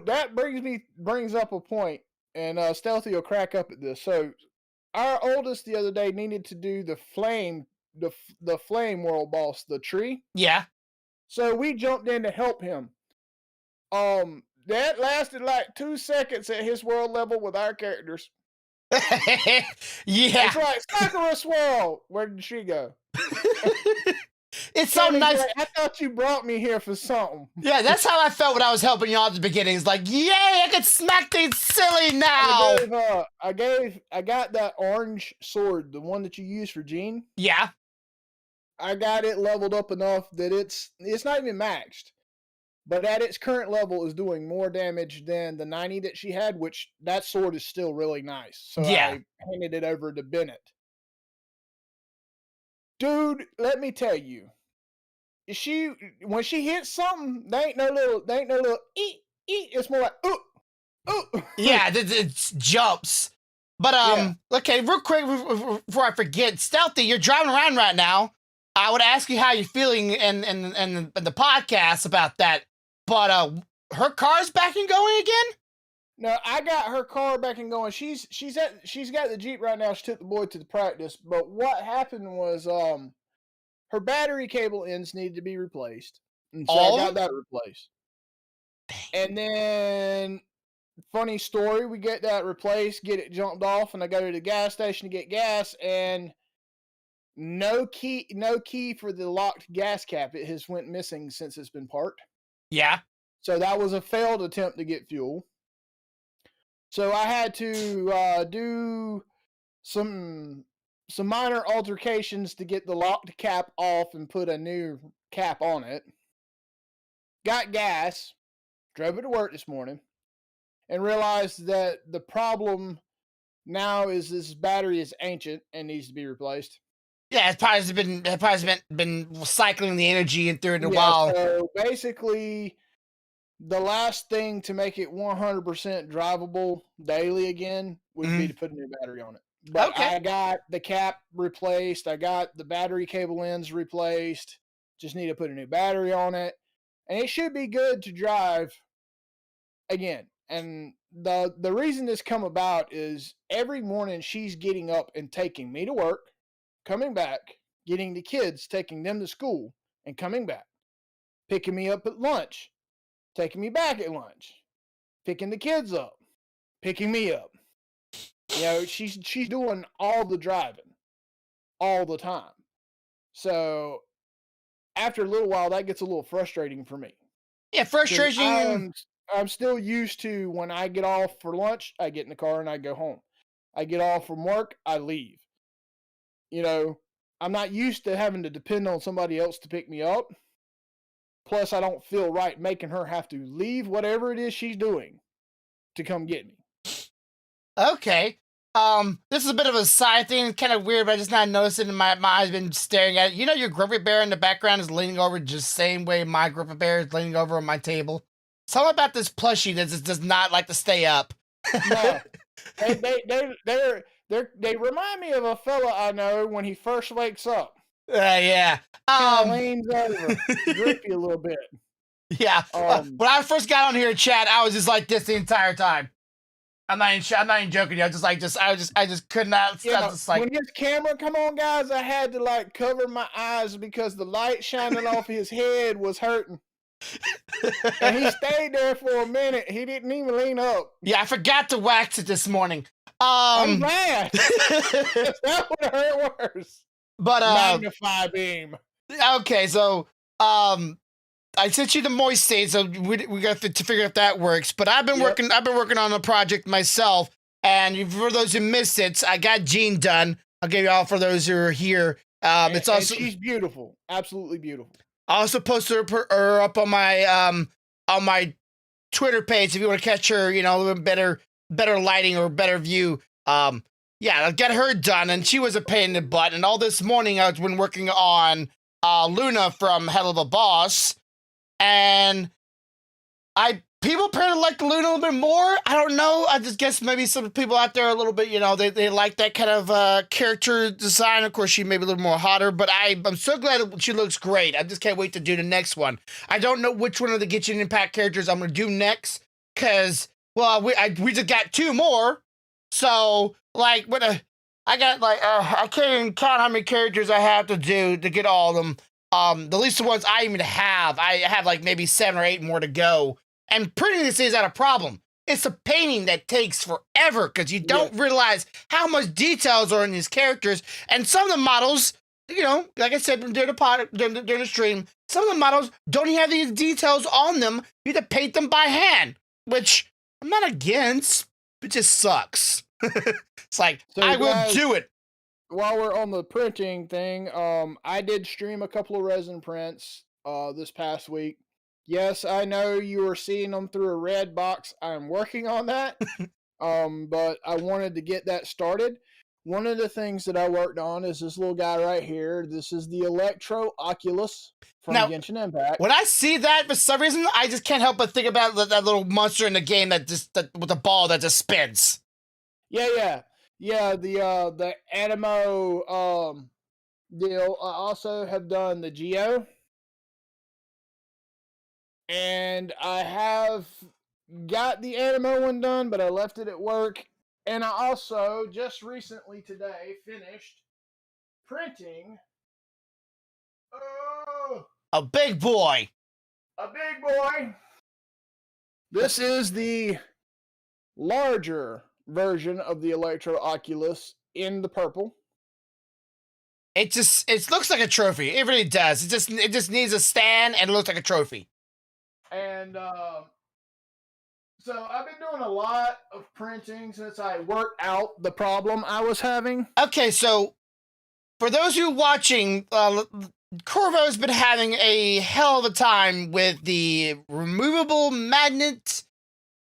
that brings up a point, and Stealthy will crack up at this. So, our oldest the other day needed to do the flame world boss, the tree. Yeah. So we jumped in to help him. That lasted like 2 seconds at his world level with our characters. Yeah. It's like Sakura Swirl. Where did she go? It's so nice. Like, I thought you brought me here for something. Yeah, that's how I felt when I was helping y'all at the beginning. It's like, yay, I can smack things silly now. I got that orange sword, the one that you use for Jean. Yeah. I got it leveled up enough that it's not even maxed. But at its current level is doing more damage than the 90 that she had, which that sword is still really nice. So Yeah. I handed it over to Bennett. Dude, let me tell you. When she hits something, they ain't no little eat. It's more like ooh. Yeah, it jumps. But okay, real quick before I forget, Stealthy, you're driving around right now. I would ask you how you're feeling in the podcast about that. But her car's back and going again? No, I got her car back and going. She's got the Jeep right now. She took the boy to the practice. But what happened was her battery cable ends needed to be replaced. And so I got that replaced. And then funny story, we get that replaced, get it jumped off, and I go to the gas station to get gas, and no key for the locked gas cap. It has went missing since it's been parked. Yeah. So that was a failed attempt to get fuel. So I had to do some minor altercations to get the locked cap off and put a new cap on it. Got gas, drove it to work this morning, and realized that the problem now is this battery is ancient and needs to be replaced. Yeah, it probably been cycling the energy in through it a while. So basically, the last thing to make it 100% drivable daily again would be to put a new battery on it. But I got the cap replaced. I got the battery cable ends replaced. Just need to put a new battery on it. And it should be good to drive again. And the reason this come about is every morning she's getting up and taking me to work, coming back, getting the kids, taking them to school, and coming back, picking me up at lunch, taking me back at lunch, picking the kids up, picking me up. You know, she's doing all the driving all the time. So after a little while, that gets a little frustrating for me. Yeah, frustrating. I'm still used to when I get off for lunch, I get in the car and I go home. I get off from work, I leave. You know, I'm not used to having to depend on somebody else to pick me up. Plus, I don't feel right making her have to leave whatever it is she's doing to come get me. Okay. This is a bit of a side thing, kind of weird, but I just not noticing in my eyes been staring at it. You know, your grumpy bear in the background is leaning over just the same way my grumpy bear is leaning over on my table. Something about this plushie that just does not like to stay up. No. They remind me of a fella I know when he first wakes up. Yeah. Leans over, grip you a little bit. Yeah. When I first got on here, Chad, I was just like this the entire time. I'm not even joking. I just could not. Yeah, when his camera come on, guys, I had to like cover my eyes because the light shining off his head was hurting. And he stayed there for a minute. He didn't even lean up. Yeah, I forgot to wax it this morning. I'm glad. That would hurt worse. But magnify beam. Okay, so I sent you the moist state, so we got to figure out if that works. But I've been working on a project myself, and for those who missed it, I got Jean done. I'll give you all for those who are here. It's also she's beautiful, absolutely beautiful. I also posted her up on my Twitter page if you want to catch her, you know, a little bit better lighting or better view. Yeah, I'll get her done, and she was a pain in the butt. And all this morning I've been working on Luna from Hell of a Boss. And people apparently like Luna a little bit more. I don't know. I just guess maybe some people out there are a little bit, you know, they like that kind of character design. Of course, she may be a little more hotter, but I'm so glad she looks great. I just can't wait to do the next one. I don't know which one of the Genshin Impact characters I'm going to do next, because, well, we just got 2 more. So, like, I got, like, I can't even count how many characters I have to do to get all of them. The least of ones I have like maybe 7 or 8 more to go. And printing this is not a problem. It's a painting that takes forever because you Yeah. don't realize how much details are in these characters. And some of the models, like I said during the stream, some of the models don't even have these details on them. You have to paint them by hand, which I'm not against. It just sucks. It's like, So I will guys, do it. while we're on the printing thing, I did stream a couple of resin prints this past week. Yes, I know you were seeing them through a red box. I'm working on that. But I wanted to get that started. One of the things that I worked on is this little guy right here. This is the Electro Oculus from Now, Genshin Impact. when I see that, for some reason, I just can't help but think about that little monster in the game that with the ball that just spins. Yeah. The Animo deal. I also have done the Geo, and I have got the Animo one done, but I left it at work. And I also just recently today finished printing. Oh, A big boy. a big boy. This is the larger version of the Electro Oculus in the purple. It looks like a trophy. It really does. It just needs a stand and it looks like a trophy. And so I've been doing a lot of printing since I worked out the problem I was having. Okay, so for those who are watching, Corvo's been having a hell of a time with the removable magnet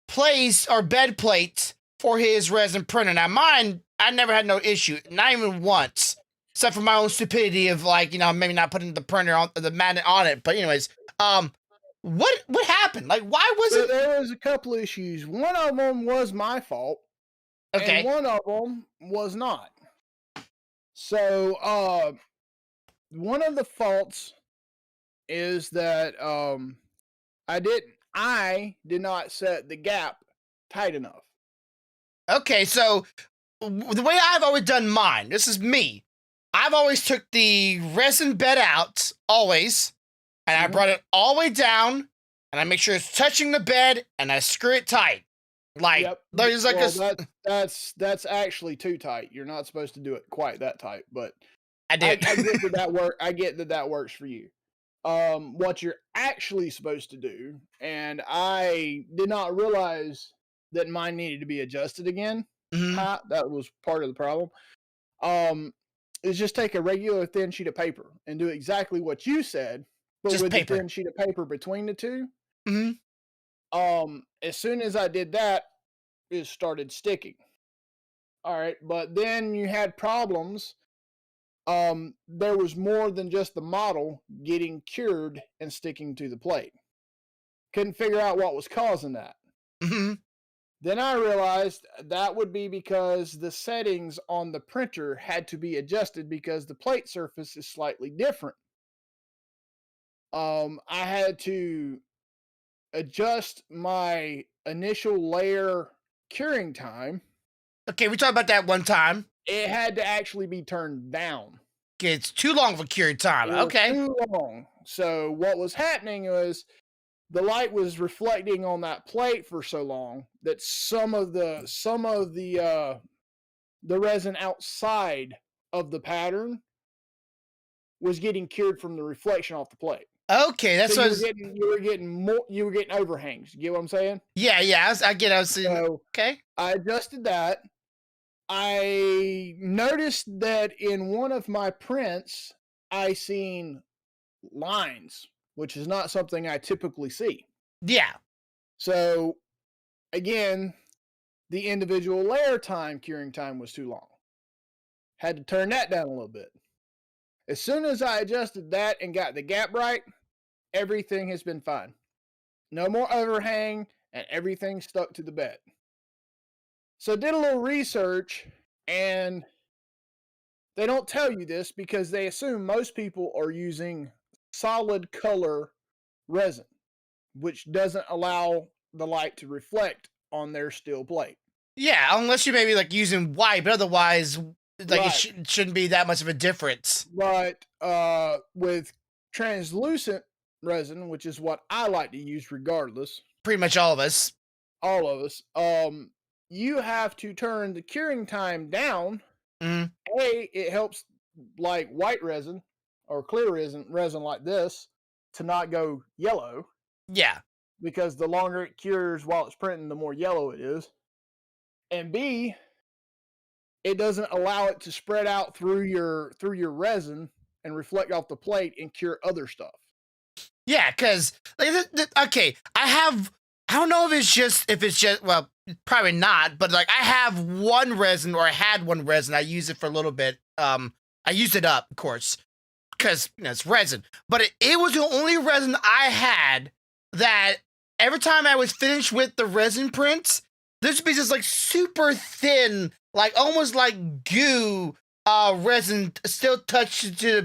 place or bed plate for his resin printer. Now mine, I never had no issue, not even once, except for my own stupidity of like, maybe not putting the printer on the magnet on it. But anyways, what happened? Like, why was it? There was a couple issues. One of them was my fault, Okay. and one of them was not. So, one of the faults is that I did not set the gap tight enough. Okay, so the way I've always done mine, this is me. I've always took the resin bed out, always, and I brought it all the way down, and I make sure it's touching the bed, and I screw it tight. Like, there's like that's actually too tight. You're not supposed to do it quite that tight, but I did. I get that work. I get that works for you. What you're actually supposed to do, and I did not realize that mine needed to be adjusted again. That was part of the problem. Is just take a regular thin sheet of paper and do exactly what you said, but Just with paper. the thin sheet of paper between the two. Mm-hmm. As soon as I did that, it started sticking. All right, but then you had problems. There was more than just the model getting cured and sticking to the plate. Couldn't figure out what was causing that. Mm-hmm. Then I realized that would be because the settings on the printer had to be adjusted because the plate surface is slightly different. I had to adjust my initial layer curing time. Okay, we talked about that one time. It had to actually be turned down. Okay, it's too long for curing time. It was Okay. too long. So what was happening was the light was reflecting on that plate for so long that some of the resin outside of the pattern was getting cured from the reflection off the plate. Okay, that's so what you were getting overhangs. You get what I'm saying? Yeah, I was seeing. So okay. I adjusted that. I noticed that in one of my prints, I seen lines, which is not something I typically see. Yeah. So again, the individual layer curing time was too long. Had to turn that down a little bit. As soon as I adjusted that and got the gap right, everything has been fine. No more overhang, and everything stuck to the bed. So did a little research, and they don't tell you this because they assume most people are using solid color resin, which doesn't allow the light to reflect on their steel plate. Yeah, unless you maybe like using white, but otherwise, like it shouldn't be that much of a difference. But with translucent resin, which is what I like to use regardless, Pretty much all of us. all of us, you have to turn the curing time down. Mm, It helps like white resin or clear resin like this to not go yellow yeah. because the longer it cures while it's printing, the more yellow it is. And B, it doesn't allow it to spread out through your resin and reflect off the plate and cure other stuff. Yeah, because like, okay, I don't know if it's just well, probably not, but like I have one resin, or I had one resin. I used it for a little bit. I used it up, of course, because it's resin. But it was the only resin I had that every time I was finished with the resin prints, this would be just like super thin, like almost like goo. Resin still attached to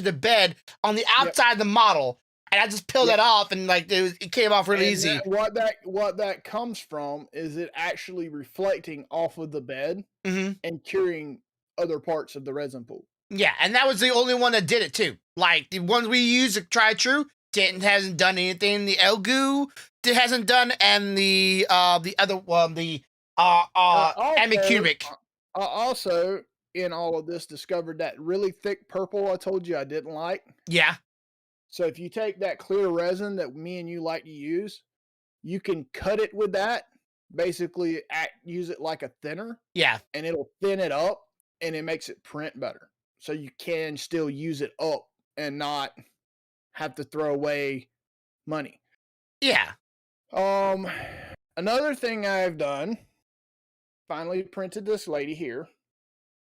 the bed on the Yep. outside of the model, and I just peeled Yep. that off, and like it came off really easy. What that comes from is it actually reflecting off of the bed Hmm. and curing other parts of the resin pool. Yeah, and that was the only one that did it too. Like the ones we used, the Try True, hasn't done anything. The Elgu hasn't done, and the other one, the Also, Amicuric. also in all of this, discovered that really thick purple I told you I didn't like. Yeah, So if you take that clear resin that me and you like to use, you can cut it with that. Basically, use it like a thinner, yeah, and it'll thin it up, and it makes it print better. So you can still use it up and not have to throw away money. yeah. Um, another thing I've done, finally printed this lady here.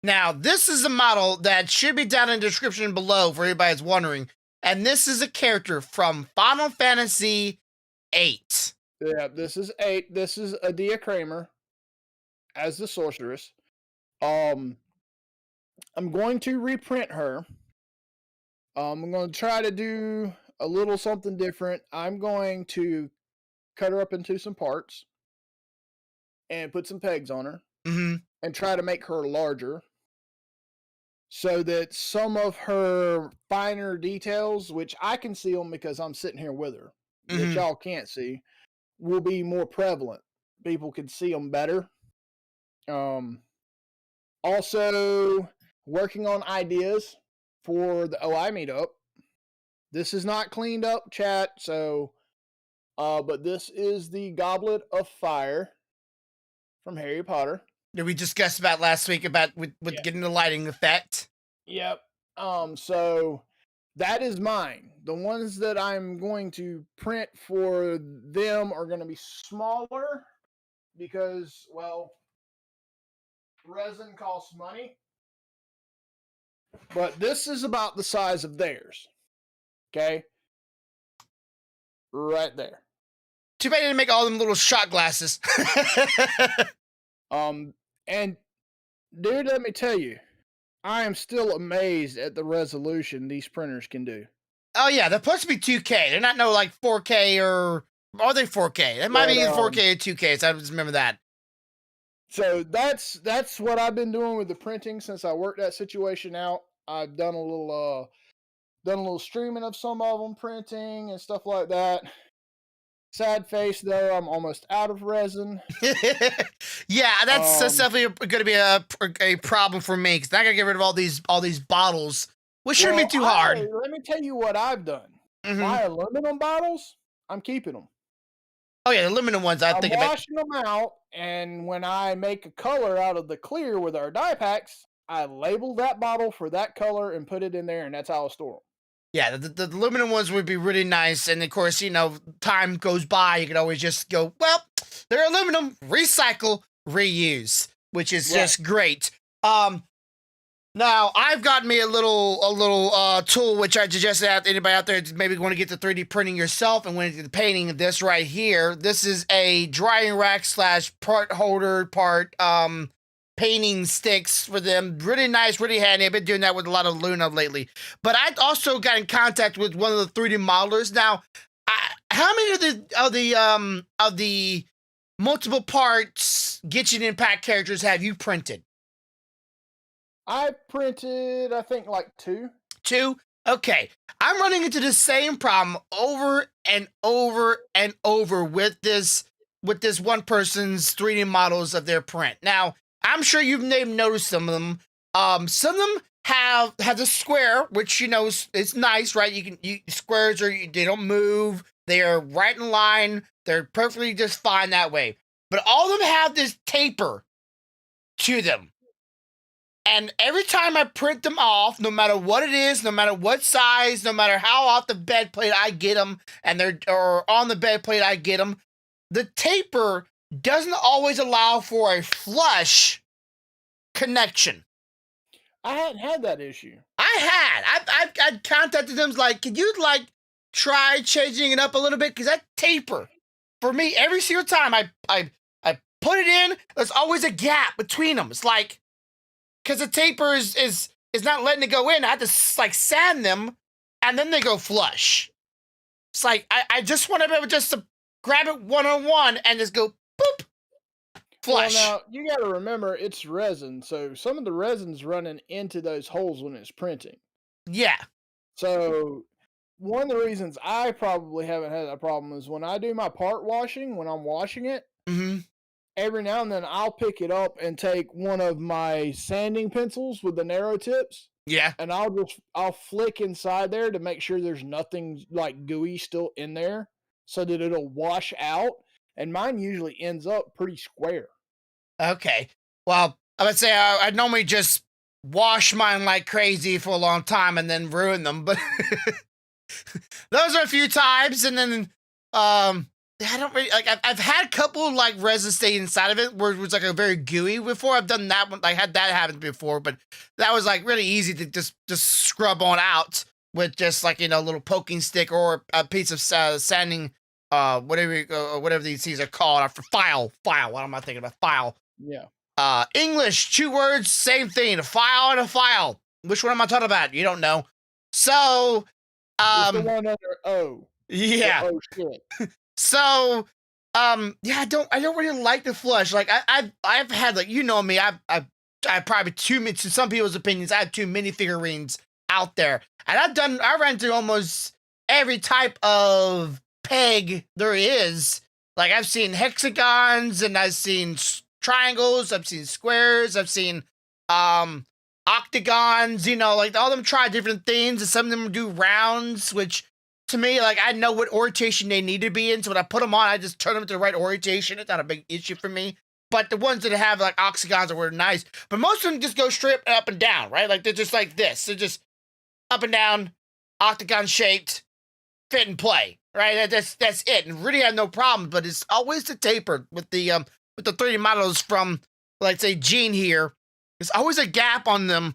Now this is a model that should be down in the description below for anybody that's wondering, and this is a character from Final Fantasy VIII. Yeah, this is 8. This is Adia Kramer as the sorceress. Um, I'm going to reprint her. I'm going to try to do a little something different. I'm going to cut her up into some parts and put some pegs on her Mm-hmm. and try to make her larger so that some of her finer details, which I can see them because I'm sitting here with her, that Mm-hmm. y'all can't see, will be more prevalent. People can see them better. Um, Also, working on ideas for the OI meetup. This is not cleaned up, chat. So, but this is the Goblet of Fire from Harry Potter. That we discussed about last week about with Yeah. getting the lighting effect. Yep. So that is mine. The ones that I'm going to print for them are going to be smaller because, well, resin costs money. But this is about the size of theirs. Okay. Right there. Too bad they didn't make all them little shot glasses. And dude, let me tell you, I am still amazed at the resolution these printers can do. Oh yeah, they're supposed to be 2K. They're not no like 4K or are they 4K? It might But be either 4K or 2K. So I just remember that. so that's what I've been doing with the printing since I worked that situation out. I've done a little streaming of some of them printing and stuff like that. Sad face though, I'm almost out of resin. Yeah, that's Um, definitely going to be a problem for me because I got to get rid of all these bottles, which shouldn't be too hard. let me tell you what I've done. Mm-hmm. My aluminum bottles, I'm keeping them. Oh yeah, the aluminum ones. I I'm think about. washing them out, and when I make a color out of the clear with our dye packs, I label that bottle for that color and put it in there, and that's how I store them. Yeah, the aluminum ones would be really nice, and of course, time goes by, you can always just go, well, they're aluminum, recycle, reuse, which is just great. Now I've got me a little tool which I suggest that anybody out there maybe want to get the 3D printing yourself and want to do the painting of this right here. This is a drying rack / part holder part painting sticks for them. Really nice, really handy. I've been doing that with a lot of Luna lately. But I also got in contact with one of the 3D modelers. Now, how many of the multiple parts Genshin Impact characters have you printed? I printed, I think, like 2. 2? Okay, I'm running into the same problem over and over and over with this one person's 3D models of their print. Now, I'm sure you've noticed some of them. Some of them have the square, which is nice, right? Squares they don't move. They are right in line. They're perfectly just fine that way. But all of them have this taper to them. And every time I print them off, no matter what it is, no matter what size, no matter how off the bed plate I get them, or on the bed plate I get them, the taper doesn't always allow for a flush connection. I hadn't had that issue. I've contacted them like, could you try changing it up a little bit? Because that taper, for me, every single time I put it in, there's always a gap between them. It's like, because the taper is not letting it go in. I have to sand them, and then they go flush. It's like I just want to be able just to grab it one-on-one and just go boop, flush. Well, now you got to remember it's resin, so some of the resin's running into those holes when it's printing. Yeah. So one of the reasons I probably haven't had that problem is when I do my part washing, when I'm washing it. Mm-hmm. Every now and then I'll pick it up and take one of my sanding pencils with the narrow tips. Yeah. And I'll flick inside there to make sure there's nothing gooey still in there so that it'll wash out. And mine usually ends up pretty square. Okay. Well, I would say I normally just wash mine like crazy for a long time and then ruin them, but those are a few times, and then I don't really I've had a couple resin stay inside of it where it was a very gooey before. I've done that one. I had that happen before, but that was really easy to just scrub on out with just a little poking stick or a piece of sanding, whatever these things are called. For file. What am I thinking about? File. Yeah. English, 2 words, same thing. A file and a file. Which one am I talking about? You don't know. So, it's the one under O. Yeah. Oh shit. So, yeah, I don't really like the flush. I've had me. I've probably to some people's opinions, I have too many figurines out there, and I ran through almost every type of peg there is. I've seen hexagons, and I've seen triangles, I've seen squares, I've seen octagons. All of them try different things, and some of them do rounds, which, to me, I know what orientation they need to be in, so when I put them on, I just turn them to the right orientation. It's not a big issue for me. But the ones that have octagons were nice. But most of them just go straight up and down, right? They're just like this. They're just up and down, octagon shaped, fit and play, right? That's it. And really have no problem. But it's always the taper with the 3D models from, say, Gene here. There's always a gap on them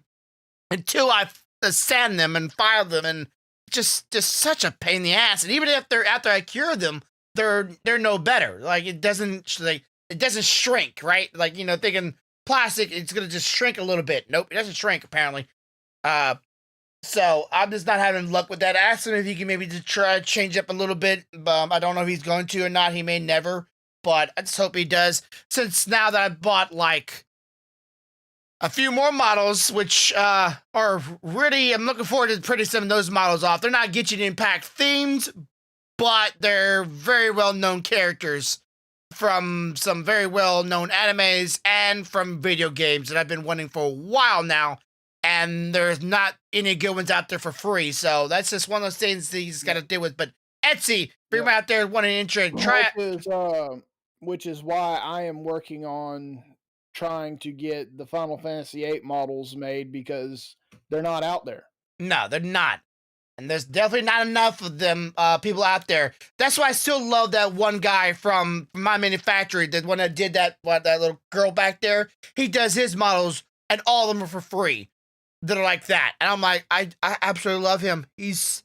until I sand them and file them, and just such a pain in the ass. And even after I cure them, they're no better. It doesn't shrink, right? Thinking plastic, it's gonna just shrink a little bit. Nope, it doesn't shrink apparently. So I'm just not having luck with that. I asked him if he can maybe just try to change up a little bit. I don't know if he's going to or not. He may never, but I just hope he does. Since now that I bought a few more models, which are really, I'm looking forward to printing some of those models off. They're not Genshin Impact themed, but they're very well-known characters from some very well-known animes and from video games that I've been wanting for a while now, and there's not any good ones out there for free, so that's just one of those things that you just got to deal with. But Etsy, if you're out there wanting to intro, try it. Which is why I am working on trying to get the Final Fantasy VIII models made, because they're not out there. No, they're not. And there's definitely not enough of them, people out there. That's why I still love that one guy from my manufacturer, the one that did that little girl back there. He does his models, and all of them are for free that are like that. And I'm like, I absolutely love him. He's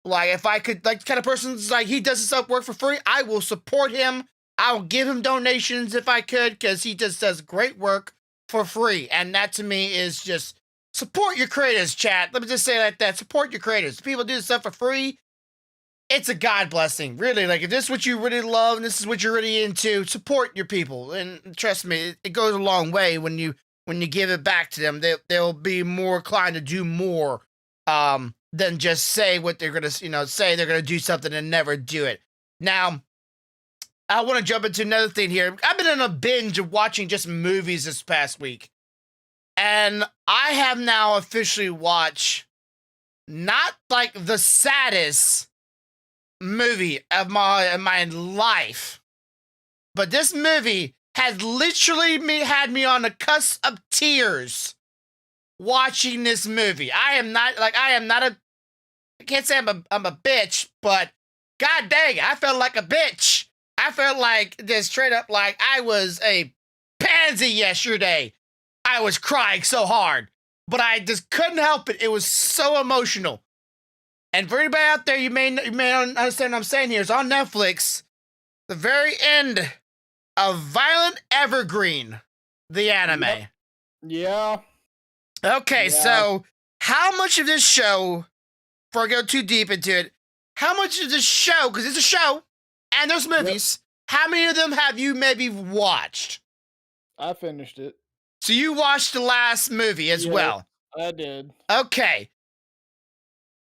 if I could, the kind of person's he does his stuff work for free, I will support him. I'll give him donations if I could, because he just does great work for free. And that to me is just support your creators, chat. Let me just say it like that. Support your creators. People do this stuff for free. It's a God blessing, really. If this is what you really love and this is what you're really into, support your people. And trust me, it goes a long way when you give it back to them. They'll be more inclined to do more than just say what they're gonna, say they're gonna do something and never do it. Now, I want to jump into another thing here. I've been on a binge of watching just movies this past week, and I have now officially watched not like the saddest movie of my life, but this movie has literally had me on the cusp of tears watching this movie. I can't say I'm a bitch, but god dang, I felt like a bitch. I felt like just straight up like I was a pansy yesterday. I was crying so hard, but I just couldn't help it. It was so emotional. And for anybody out there, you may not understand what I'm saying here. It's on Netflix. The very end of Violent Evergreen, the anime. Yeah. Okay, so how much of this show, before I go too deep into it, how much of this show, because it's a show, and there's movies, how many of them have you maybe watched? I finished it. So you watched the last movie as well? I did. Okay.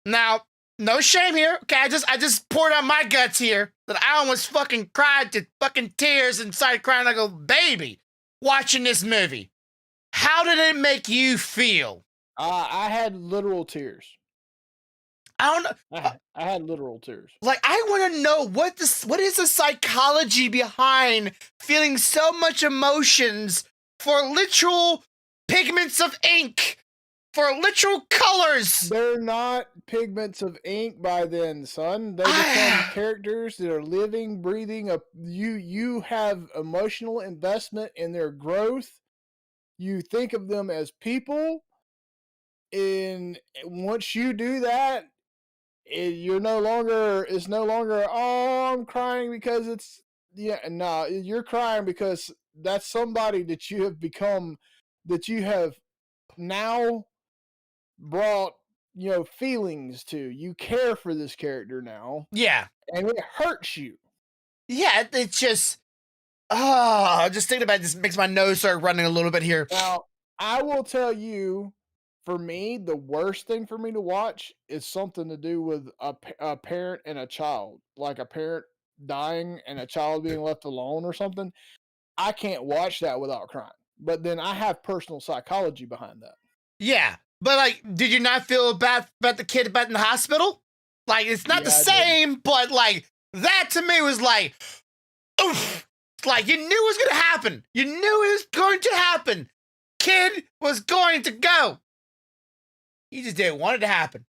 Now, no shame here. Okay, I just poured out my guts here that I almost fucking cried to fucking tears and started crying like a baby watching this movie. How did it make you feel? I had literal tears. I don't know. I had literal tears. Like, I want to know what is the psychology behind feeling so much emotions for literal pigments of ink, for literal colors. They're not pigments of ink by then, son. They become characters that are living, breathing. You have emotional investment in their growth. You think of them as people. And once you do that, it's no longer, oh, I'm crying because you're crying because that's somebody that you have become, that you have now brought, feelings to. You care for this character now. Yeah. And it hurts you. Yeah, it's just, just thinking about this makes my nose start running a little bit here. Now, I will tell you, for me, the worst thing for me to watch is something to do with a parent and a child, like a parent dying and a child being left alone or something. I can't watch that without crying. But then I have personal psychology behind that. Yeah, but like, did you not feel bad about the kid in the hospital? Like, it's not the same, but like, that to me was like, oof. Like, you knew it was going to happen. You knew it was going to happen. Kid was going to go. You just didn't want it to happen.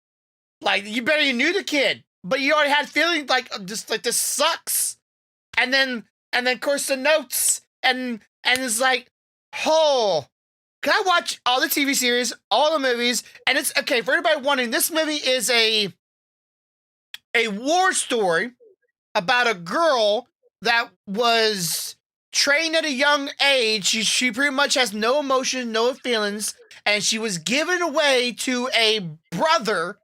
Like, you knew the kid, but you already had feelings like, just like, this sucks. And then of course the notes, and it's like, oh, can I watch all the TV series, all the movies? And it's okay for everybody wondering, this movie is a war story about a girl that was trained at a young age. She pretty much has no emotion, no feelings, and she was given away to a brother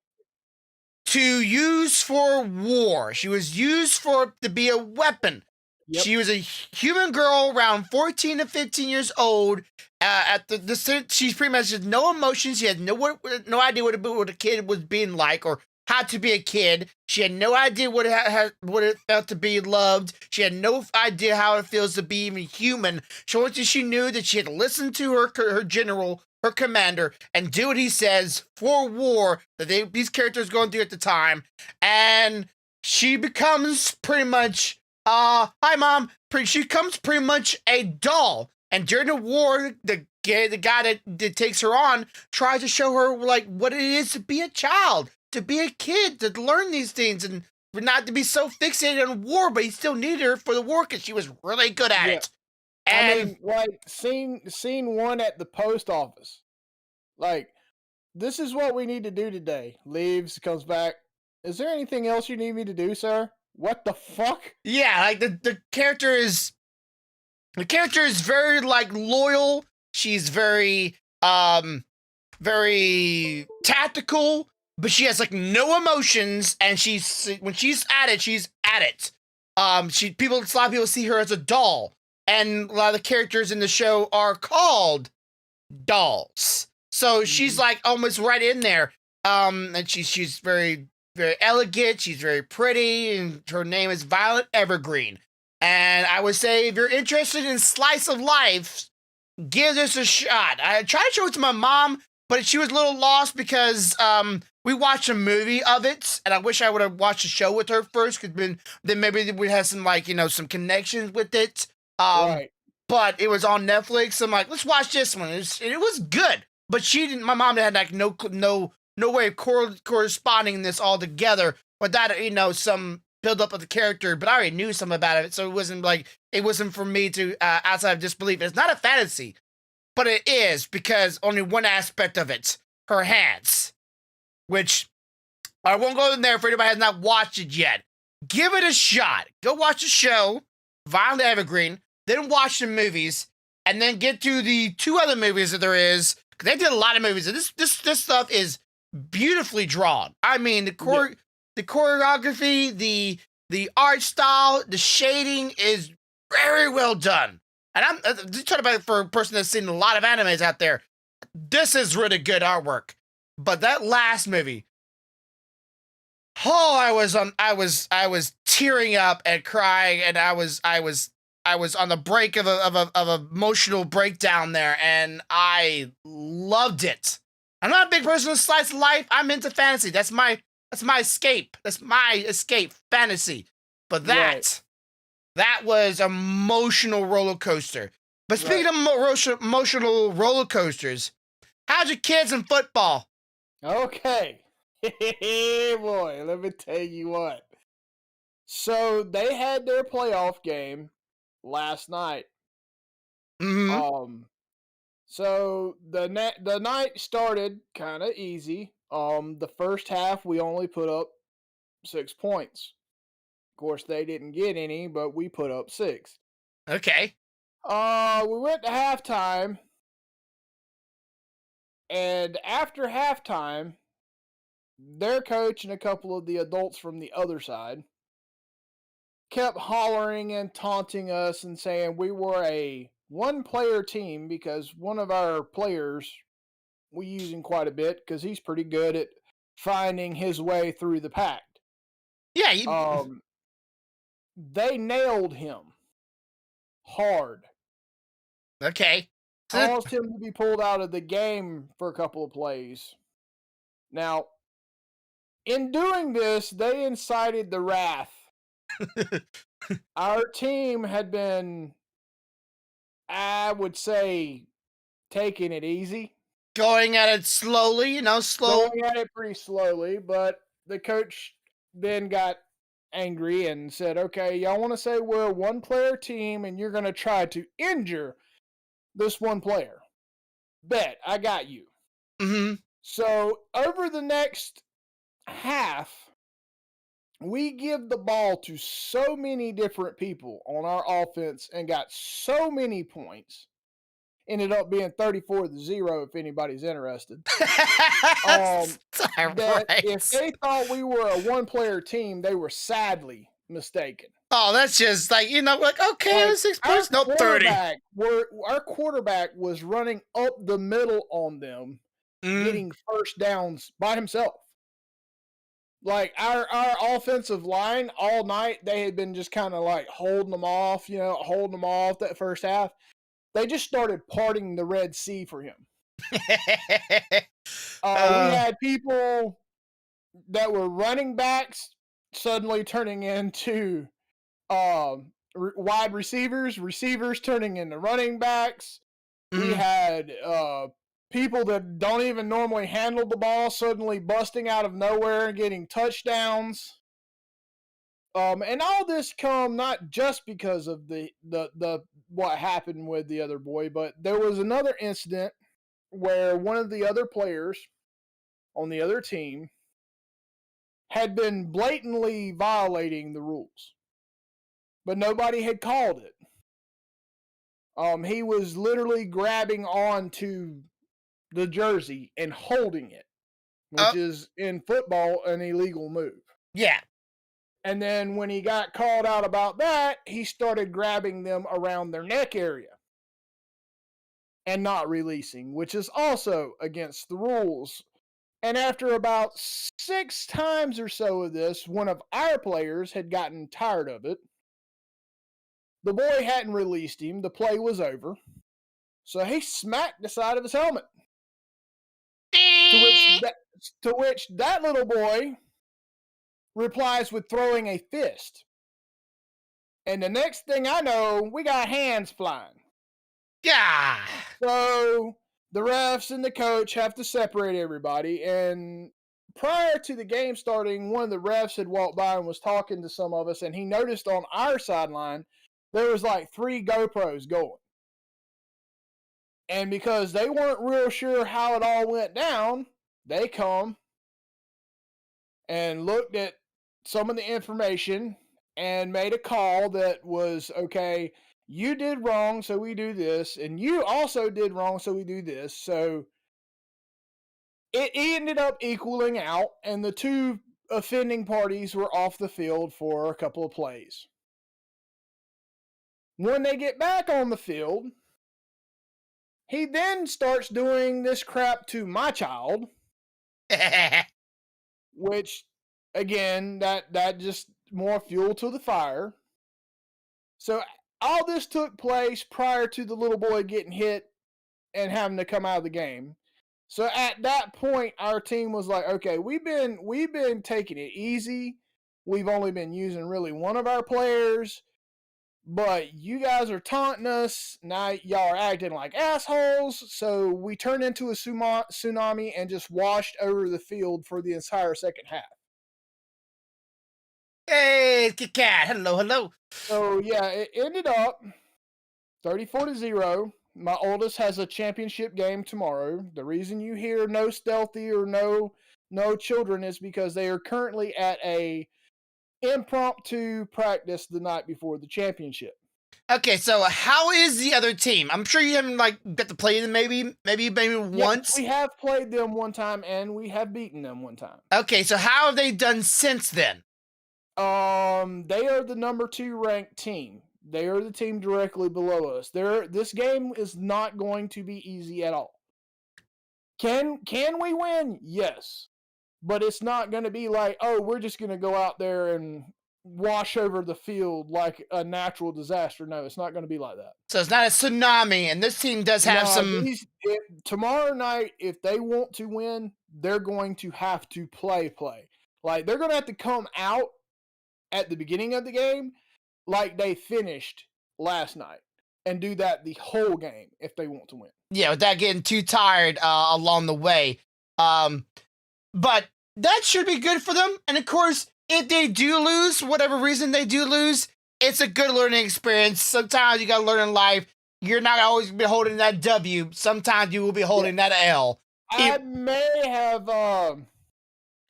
to use for war. She was used to be a weapon. Yep. She was a human girl around 14 to 15 years old. She pretty much had no emotions. She had no idea what a kid was being like, or how to be a kid. She had no idea what it felt to be loved. She had no idea how it feels to be even human. So she knew that she had to listen to her general, her commander, and do what he says for war that these characters going through at the time. And she becomes pretty much, hi mom. She becomes pretty much a doll. And during the war, the guy that takes her on tries to show her like what it is to be a child, to be a kid, to learn these things, and not to be so fixated on war. But he still needed her for the war because she was really good at it. And I mean, like scene one at the post office, like, this is what we need to do today. Leaves, comes back. Is there anything else you need me to do, sir? What the fuck? Yeah, like the character is very like loyal. She's very very tactical, but she has like no emotions, and when she's at it. A lot of people see her as a doll, and a lot of the characters in the show are called dolls. So she's like almost right in there. And she's very very elegant. She's very pretty, and her name is Violet Evergreen. And I would say if you're interested in slice of life, give this a shot. I tried to show it to my mom, but she was a little lost because we watched a movie of it, and I wish I would have watched the show with her first, because then maybe we had some, like, some connections with it. Um, Right. but it was on Netflix. So I'm like, let's watch this one. It was good, but she didn't. My mom had like no way of corresponding this all together without some build up of the character. But I already knew some about it, so it wasn't for me to outside of disbelief. It's not a fantasy, but it is, because only one aspect of it, her hands, which I won't go in there if anybody has not watched it yet. Give it a shot. Go watch the show, Violet Evergreen, then watch the movies, and then get to the two other movies that there is. Because they did a lot of movies, and this stuff is beautifully drawn. I mean, the choreography, the art style, the shading is very well done. And I'm just talking about it for a person that's seen a lot of animes out there. This is really good artwork. But that last movie, oh, I was tearing up and crying, and I was on the break of a emotional breakdown there, and I loved it. I'm not a big person of slice of life. I'm into fantasy. That's my escape. That's my escape fantasy. But Right. that was emotional roller coaster. But speaking Right. of emotional roller coasters, how's your kids in football? Okay. Boy, let me tell you what. So they had their playoff game last night. Mm-hmm. Um, so the night started kind of easy. The first half we only put up 6 points. Of course, they didn't get any, but we put up six. Okay. We went to halftime, and after halftime, their coach and a couple of the adults from the other side kept hollering and taunting us and saying we were a one player team because one of our players we use him quite a bit because he's pretty good at finding his way through the pack. Yeah. Um, they nailed him hard, Okay. So caused him to be pulled out of the game for a couple of plays. Now, in doing this, they incited the wrath. Our team had been, I would say, taking it easy, going at it slowly, slow. going at it pretty slowly, but the coach then got angry and said, okay, y'all want to say we're a one player team and you're going to try to injure this one player. Bet, I got you. Mm-hmm. So, over the next half, we give the ball to so many different people on our offense and got so many points. Ended up being 34-0 if anybody's interested. That's That if right. they thought we were a one player team, they were sadly mistaken. Oh, that's just like, like, okay, it Like was 6 points. Nope, 30. our quarterback was running up the middle on them, Mm. getting first downs by himself. Like our offensive line all night, they had been just kind of like holding them off, holding them off that first half. They just started parting the Red Sea for him. We uh, had people that were running backs suddenly turning into wide receivers turning into running backs. We mm, had people that don't even normally handle the ball suddenly busting out of nowhere and getting touchdowns. And all this come not just because of the what happened with the other boy, but there was another incident where one of the other players on the other team had been blatantly violating the rules, but nobody had called it. He was literally grabbing onto the jersey and holding it, which oh, is in football an illegal move. yeah. And then when he got called out about that, he started grabbing them around their neck area and not releasing, which is also against the rules. And after about 6 times or so of this, one of our players had gotten tired of it. The boy hadn't released him. The play was over. So he smacked the side of his helmet. To which that little boy replies with throwing a fist. And the next thing I know, we got hands flying. Yeah. So the refs and the coach have to separate everybody. And prior to the game starting, one of the refs had walked by and was talking to some of us, and he noticed on our sideline there was like 3 GoPros going. And because they weren't real sure how it all went down, they come and looked at some of the information and made a call that was, okay, you did wrong, so we do this, and you also did wrong, so we do this. So it ended up equaling out, and the 2 offending parties were off the field for a couple of plays. When they get back on the field, he then starts doing this crap to my child, which, again, that just more fuel to the fire. So all this took place prior to the little boy getting hit and having to come out of the game. So at that point, our team was like, okay, we've been taking it easy. We've only been using really one of our players, but you guys are taunting us. Now y'all are acting like assholes. So we turned into a tsunami and just washed over the field for the entire second half. Hey, Kit Kat. Hello, hello. So yeah, it ended up 34-0. My oldest has a championship game tomorrow. The reason you hear no stealthy or no children is because they are currently at a impromptu practice the night before the championship. Okay, so how is the other team? I'm sure you haven't like got to play them maybe once. Yes, we have played them one time and we have beaten them one time. Okay, so how have they done since then? They are the number 2 ranked team. They are the team directly below us. This game is not going to be easy at all. Can we win? Yes. But it's not going to be like, oh, we're just going to go out there and wash over the field like a natural disaster. No, it's not going to be like that. So it's not a tsunami, and this team does have some. Tomorrow night, if they want to win, they're going to have to play. Like, they're going to have to come out at the beginning of the game like they finished last night and do that the whole game if they want to win. Yeah, without getting too tired along the way. But that should be good for them. And of course, if they do lose, whatever reason they do lose, it's a good learning experience. Sometimes you got to learn in life. You're not always be holding that W. Sometimes you will be holding that L.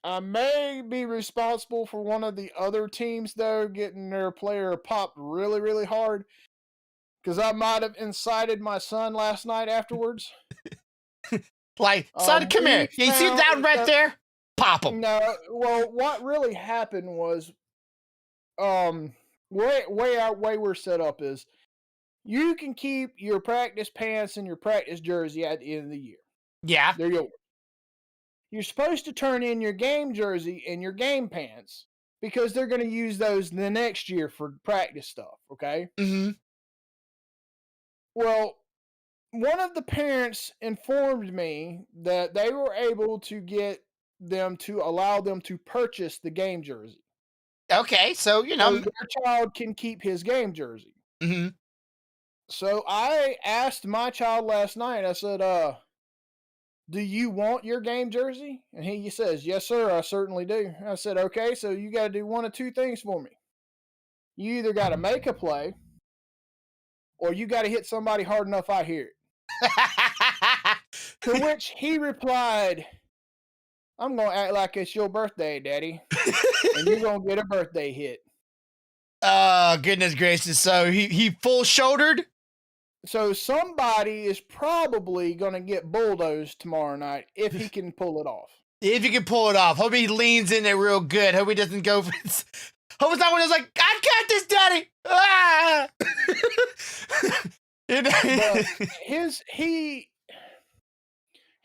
I may be responsible for one of the other teams, though, getting their player popped really, really hard. Because I might have incited my son last night afterwards. Like, son, come here. You see that right there? Pop him. No, well, what really happened was, way we're set up is, you can keep your practice pants and your practice jersey at the end of the year. Yeah. They're yours. You're supposed to turn in your game jersey and your game pants because they're going to use those the next year for practice stuff, okay? Mm-hmm. Well, one of the parents informed me that they were able to get them to allow them to purchase the game jersey. Okay, so, So their child can keep his game jersey. Mm-hmm. So I asked my child last night, I said, do you want your game jersey? And he says, yes, sir, I certainly do. I said, okay, so you got to do one of 2 things for me. You either got to make a play or you got to hit somebody hard enough I hear it. To which he replied, I'm going to act like it's your birthday, Daddy, and you're going to get a birthday hit. Oh, goodness gracious. So he full-shouldered? So somebody is probably going to get bulldozed tomorrow night if he can pull it off. If he can pull it off. Hope he leans in there real good. Hope he doesn't go for this. Hope it's not when it's like, I got this, Daddy. Ah!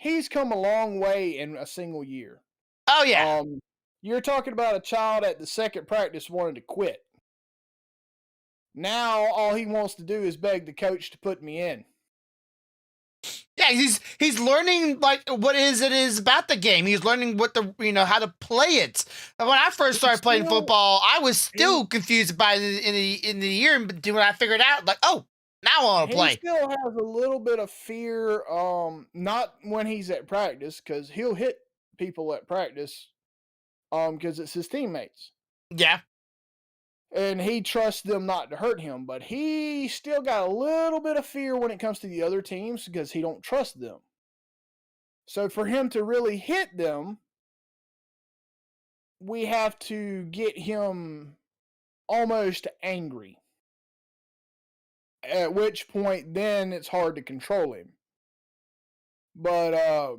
he's come a long way in a single year. Oh yeah. You're talking about a child at the second practice wanting to quit. Now all he wants to do is beg the coach to put me in. Yeah, he's learning like what it is about the game. He's learning what how to play it. And when I first started playing football, I was still confused about it in the year. But when I figured out, like, oh, now I want to play. He still has a little bit of fear. Not when he's at practice, because he'll hit people at practice. Because it's his teammates. Yeah. And he trusts them not to hurt him, but he still got a little bit of fear when it comes to the other teams because he don't trust them. So for him to really hit them, we have to get him almost angry. At which point, then it's hard to control him. But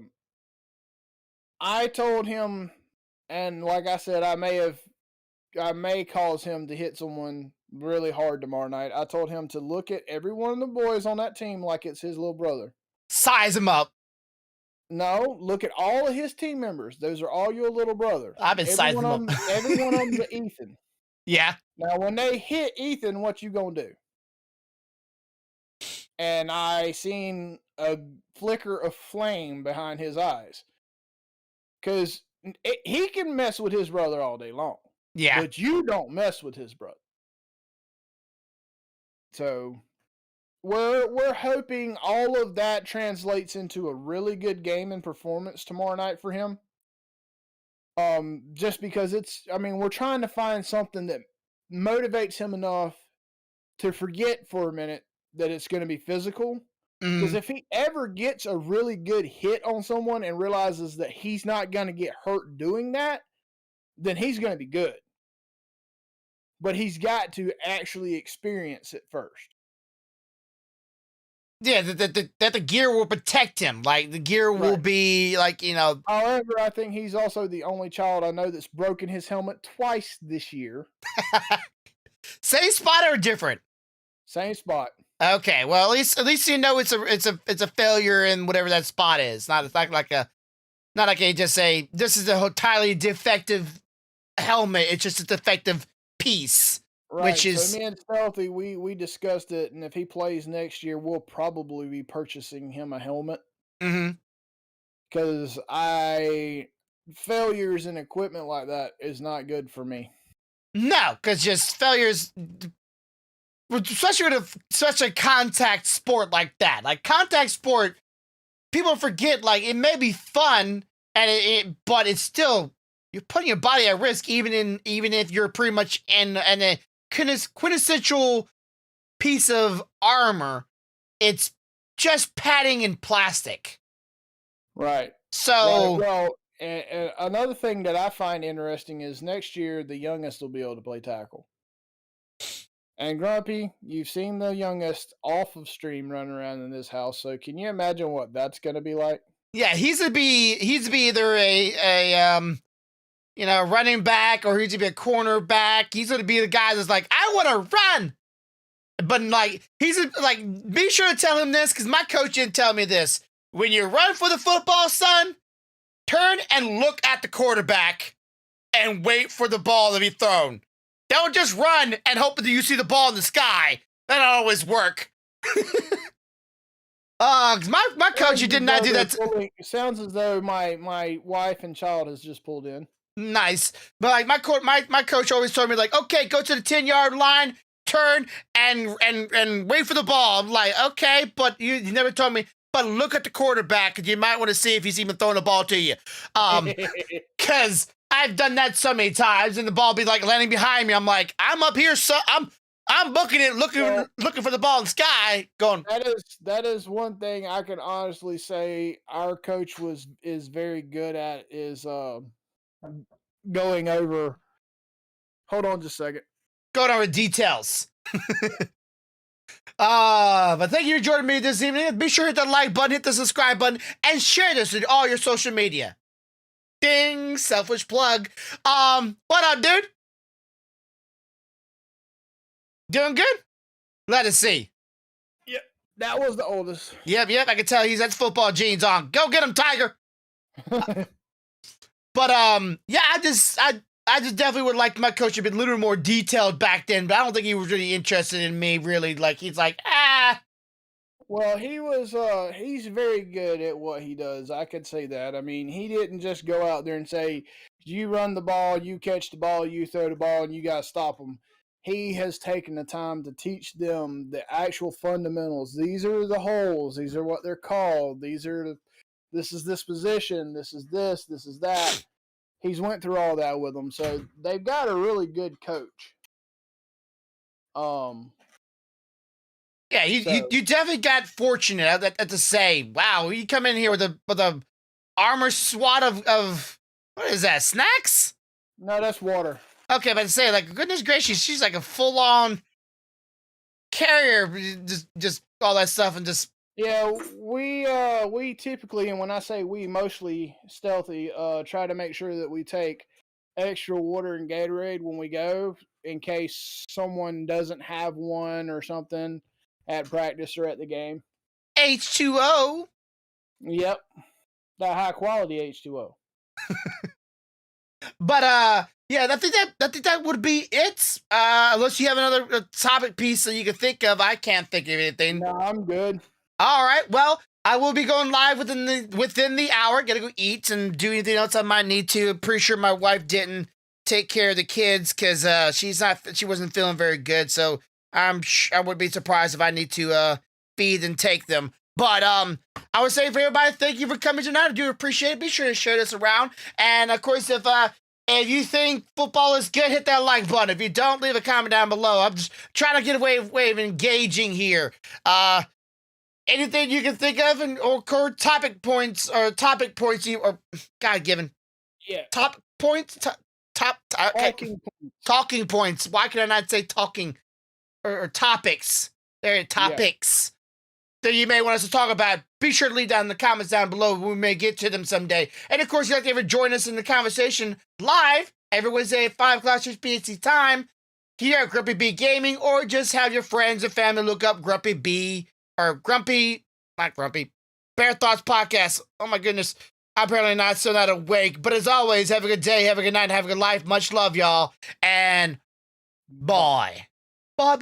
I told him, and like I said, I may cause him to hit someone really hard tomorrow night. I told him to look at every one of the boys on that team like it's his little brother. Size him up. No, look at all of his team members. Those are all your little brothers. I've been sizing them up. Every one of them's an Ethan. Yeah. Now, when they hit Ethan, what you gonna do? And I seen a flicker of flame behind his eyes. Because he can mess with his brother all day long. Yeah. But you don't mess with his brother. So we're hoping all of that translates into a really good game and performance tomorrow night for him. Just because we're trying to find something that motivates him enough to forget for a minute that it's going to be physical. Because if he ever gets a really good hit on someone and realizes that he's not going to get hurt doing that, then he's going to be good. But he's got to actually experience it first. Yeah, that the gear will protect him. Like, the gear will be, like, However, I think he's also the only child I know that's broken his helmet twice this year. Same spot or different? Same spot. Okay, well, at least you know it's a failure in whatever that spot is. Not like just say this is a entirely defective helmet. It's just a defective piece. Right. Which is, so me and Stealthy, we discussed it, and if he plays next year, we'll probably be purchasing him a helmet. Because failures in equipment like that is not good for me. No, because just failures, especially with such a contact sport like that. Like, contact sport, people forget, like, it may be fun, but it's still, you're putting your body at risk, even if you're pretty much in a quintessential piece of armor. It's just padding and plastic. Right. So, well, and another thing that I find interesting is next year the youngest will be able to play tackle. And Grumpy, you've seen the youngest off of stream running around in this house, so can you imagine what that's going to be like? Yeah, he's to be either a running back, or he's to be a cornerback. He's going to be the guy that's like, I want to run. But like, he's like, be sure to tell him this, because my coach didn't tell me this. When you run for the football, son, turn and look at the quarterback and wait for the ball to be thrown. Don't just run and hope that you see the ball in the sky. That don't always work. Cause my coach did not do that. It sounds as though my wife and child has just pulled in. Nice. But like my coach always told me, like, okay, go to the 10-yard line, turn and wait for the ball. I'm like, okay, but you never told me, but look at the quarterback, because you might want to see if he's even throwing the ball to you. Cause I've done that so many times, and the ball be like landing behind me. I'm like, I'm up here, so I'm booking it, looking for the ball in the sky, going. That is one thing I can honestly say our coach is very good at, is going over. Hold on just a second. Going over details. But thank you for joining me this evening. Be sure to hit the like button, hit the subscribe button, and share this with all your social media. Ding, selfish plug. What up, dude? Doing good? Let us see. Yep. That was the oldest. Yep. I can tell he's got football jeans on. Go get him, Tiger. But yeah, I just definitely would like my coach to be a little more detailed back then. But I don't think he was really interested in me. Really, like he's like, ah. Well, he's very good at what he does. I could say that. I mean, he didn't just go out there and say, "You run the ball, you catch the ball, you throw the ball, and you got to stop them." He has taken the time to teach them the actual fundamentals. These are the holes. These are what they're called. This is this position. This is this. This is that. He's went through all that with them, so they've got a really good coach. Yeah, you definitely got fortunate at to say, wow, you come in here with a armor SWAT of what is that, snacks? No, that's water. Okay, but to say, like, goodness gracious, she's like a full on carrier, just all that stuff and just. Yeah, we typically, and when I say we, mostly stealthy, try to make sure that we take extra water and Gatorade when we go, in case someone doesn't have one or something at practice or at the game. H2O. Yep, that high quality H2O. But yeah, I think that would be it. Unless you have another topic piece that you can think of, I can't think of anything. No, I'm good. All right, well, I will be going live within the hour. Gotta go eat and do anything else I might need to. Pretty sure my wife didn't take care of the kids because she wasn't feeling very good. So I would be surprised if I need to feed and take them. But I would say for everybody, thank you for coming tonight. I do appreciate it. Be sure to share this around. And of course, if you think football is good, hit that like button. If you don't, leave a comment down below. I'm just trying to get a way of engaging here. Anything you can think of, or topic points, or God given. Yeah. Top points, talking points. Why can I not say talking or topics? There are topics that you may want us to talk about. Be sure to leave down in the comments down below. We may get to them someday. And of course, you'd like to ever join us in the conversation live every Wednesday at 5 o'clock BST time here at Grumpy B Gaming, or just have your friends and family look up Grumpy B. Or not Grumpy, Bear Thoughts Podcast. Oh my goodness, I'm apparently still not awake. But as always, have a good day, have a good night, have a good life. Much love, y'all, and bye. Bye.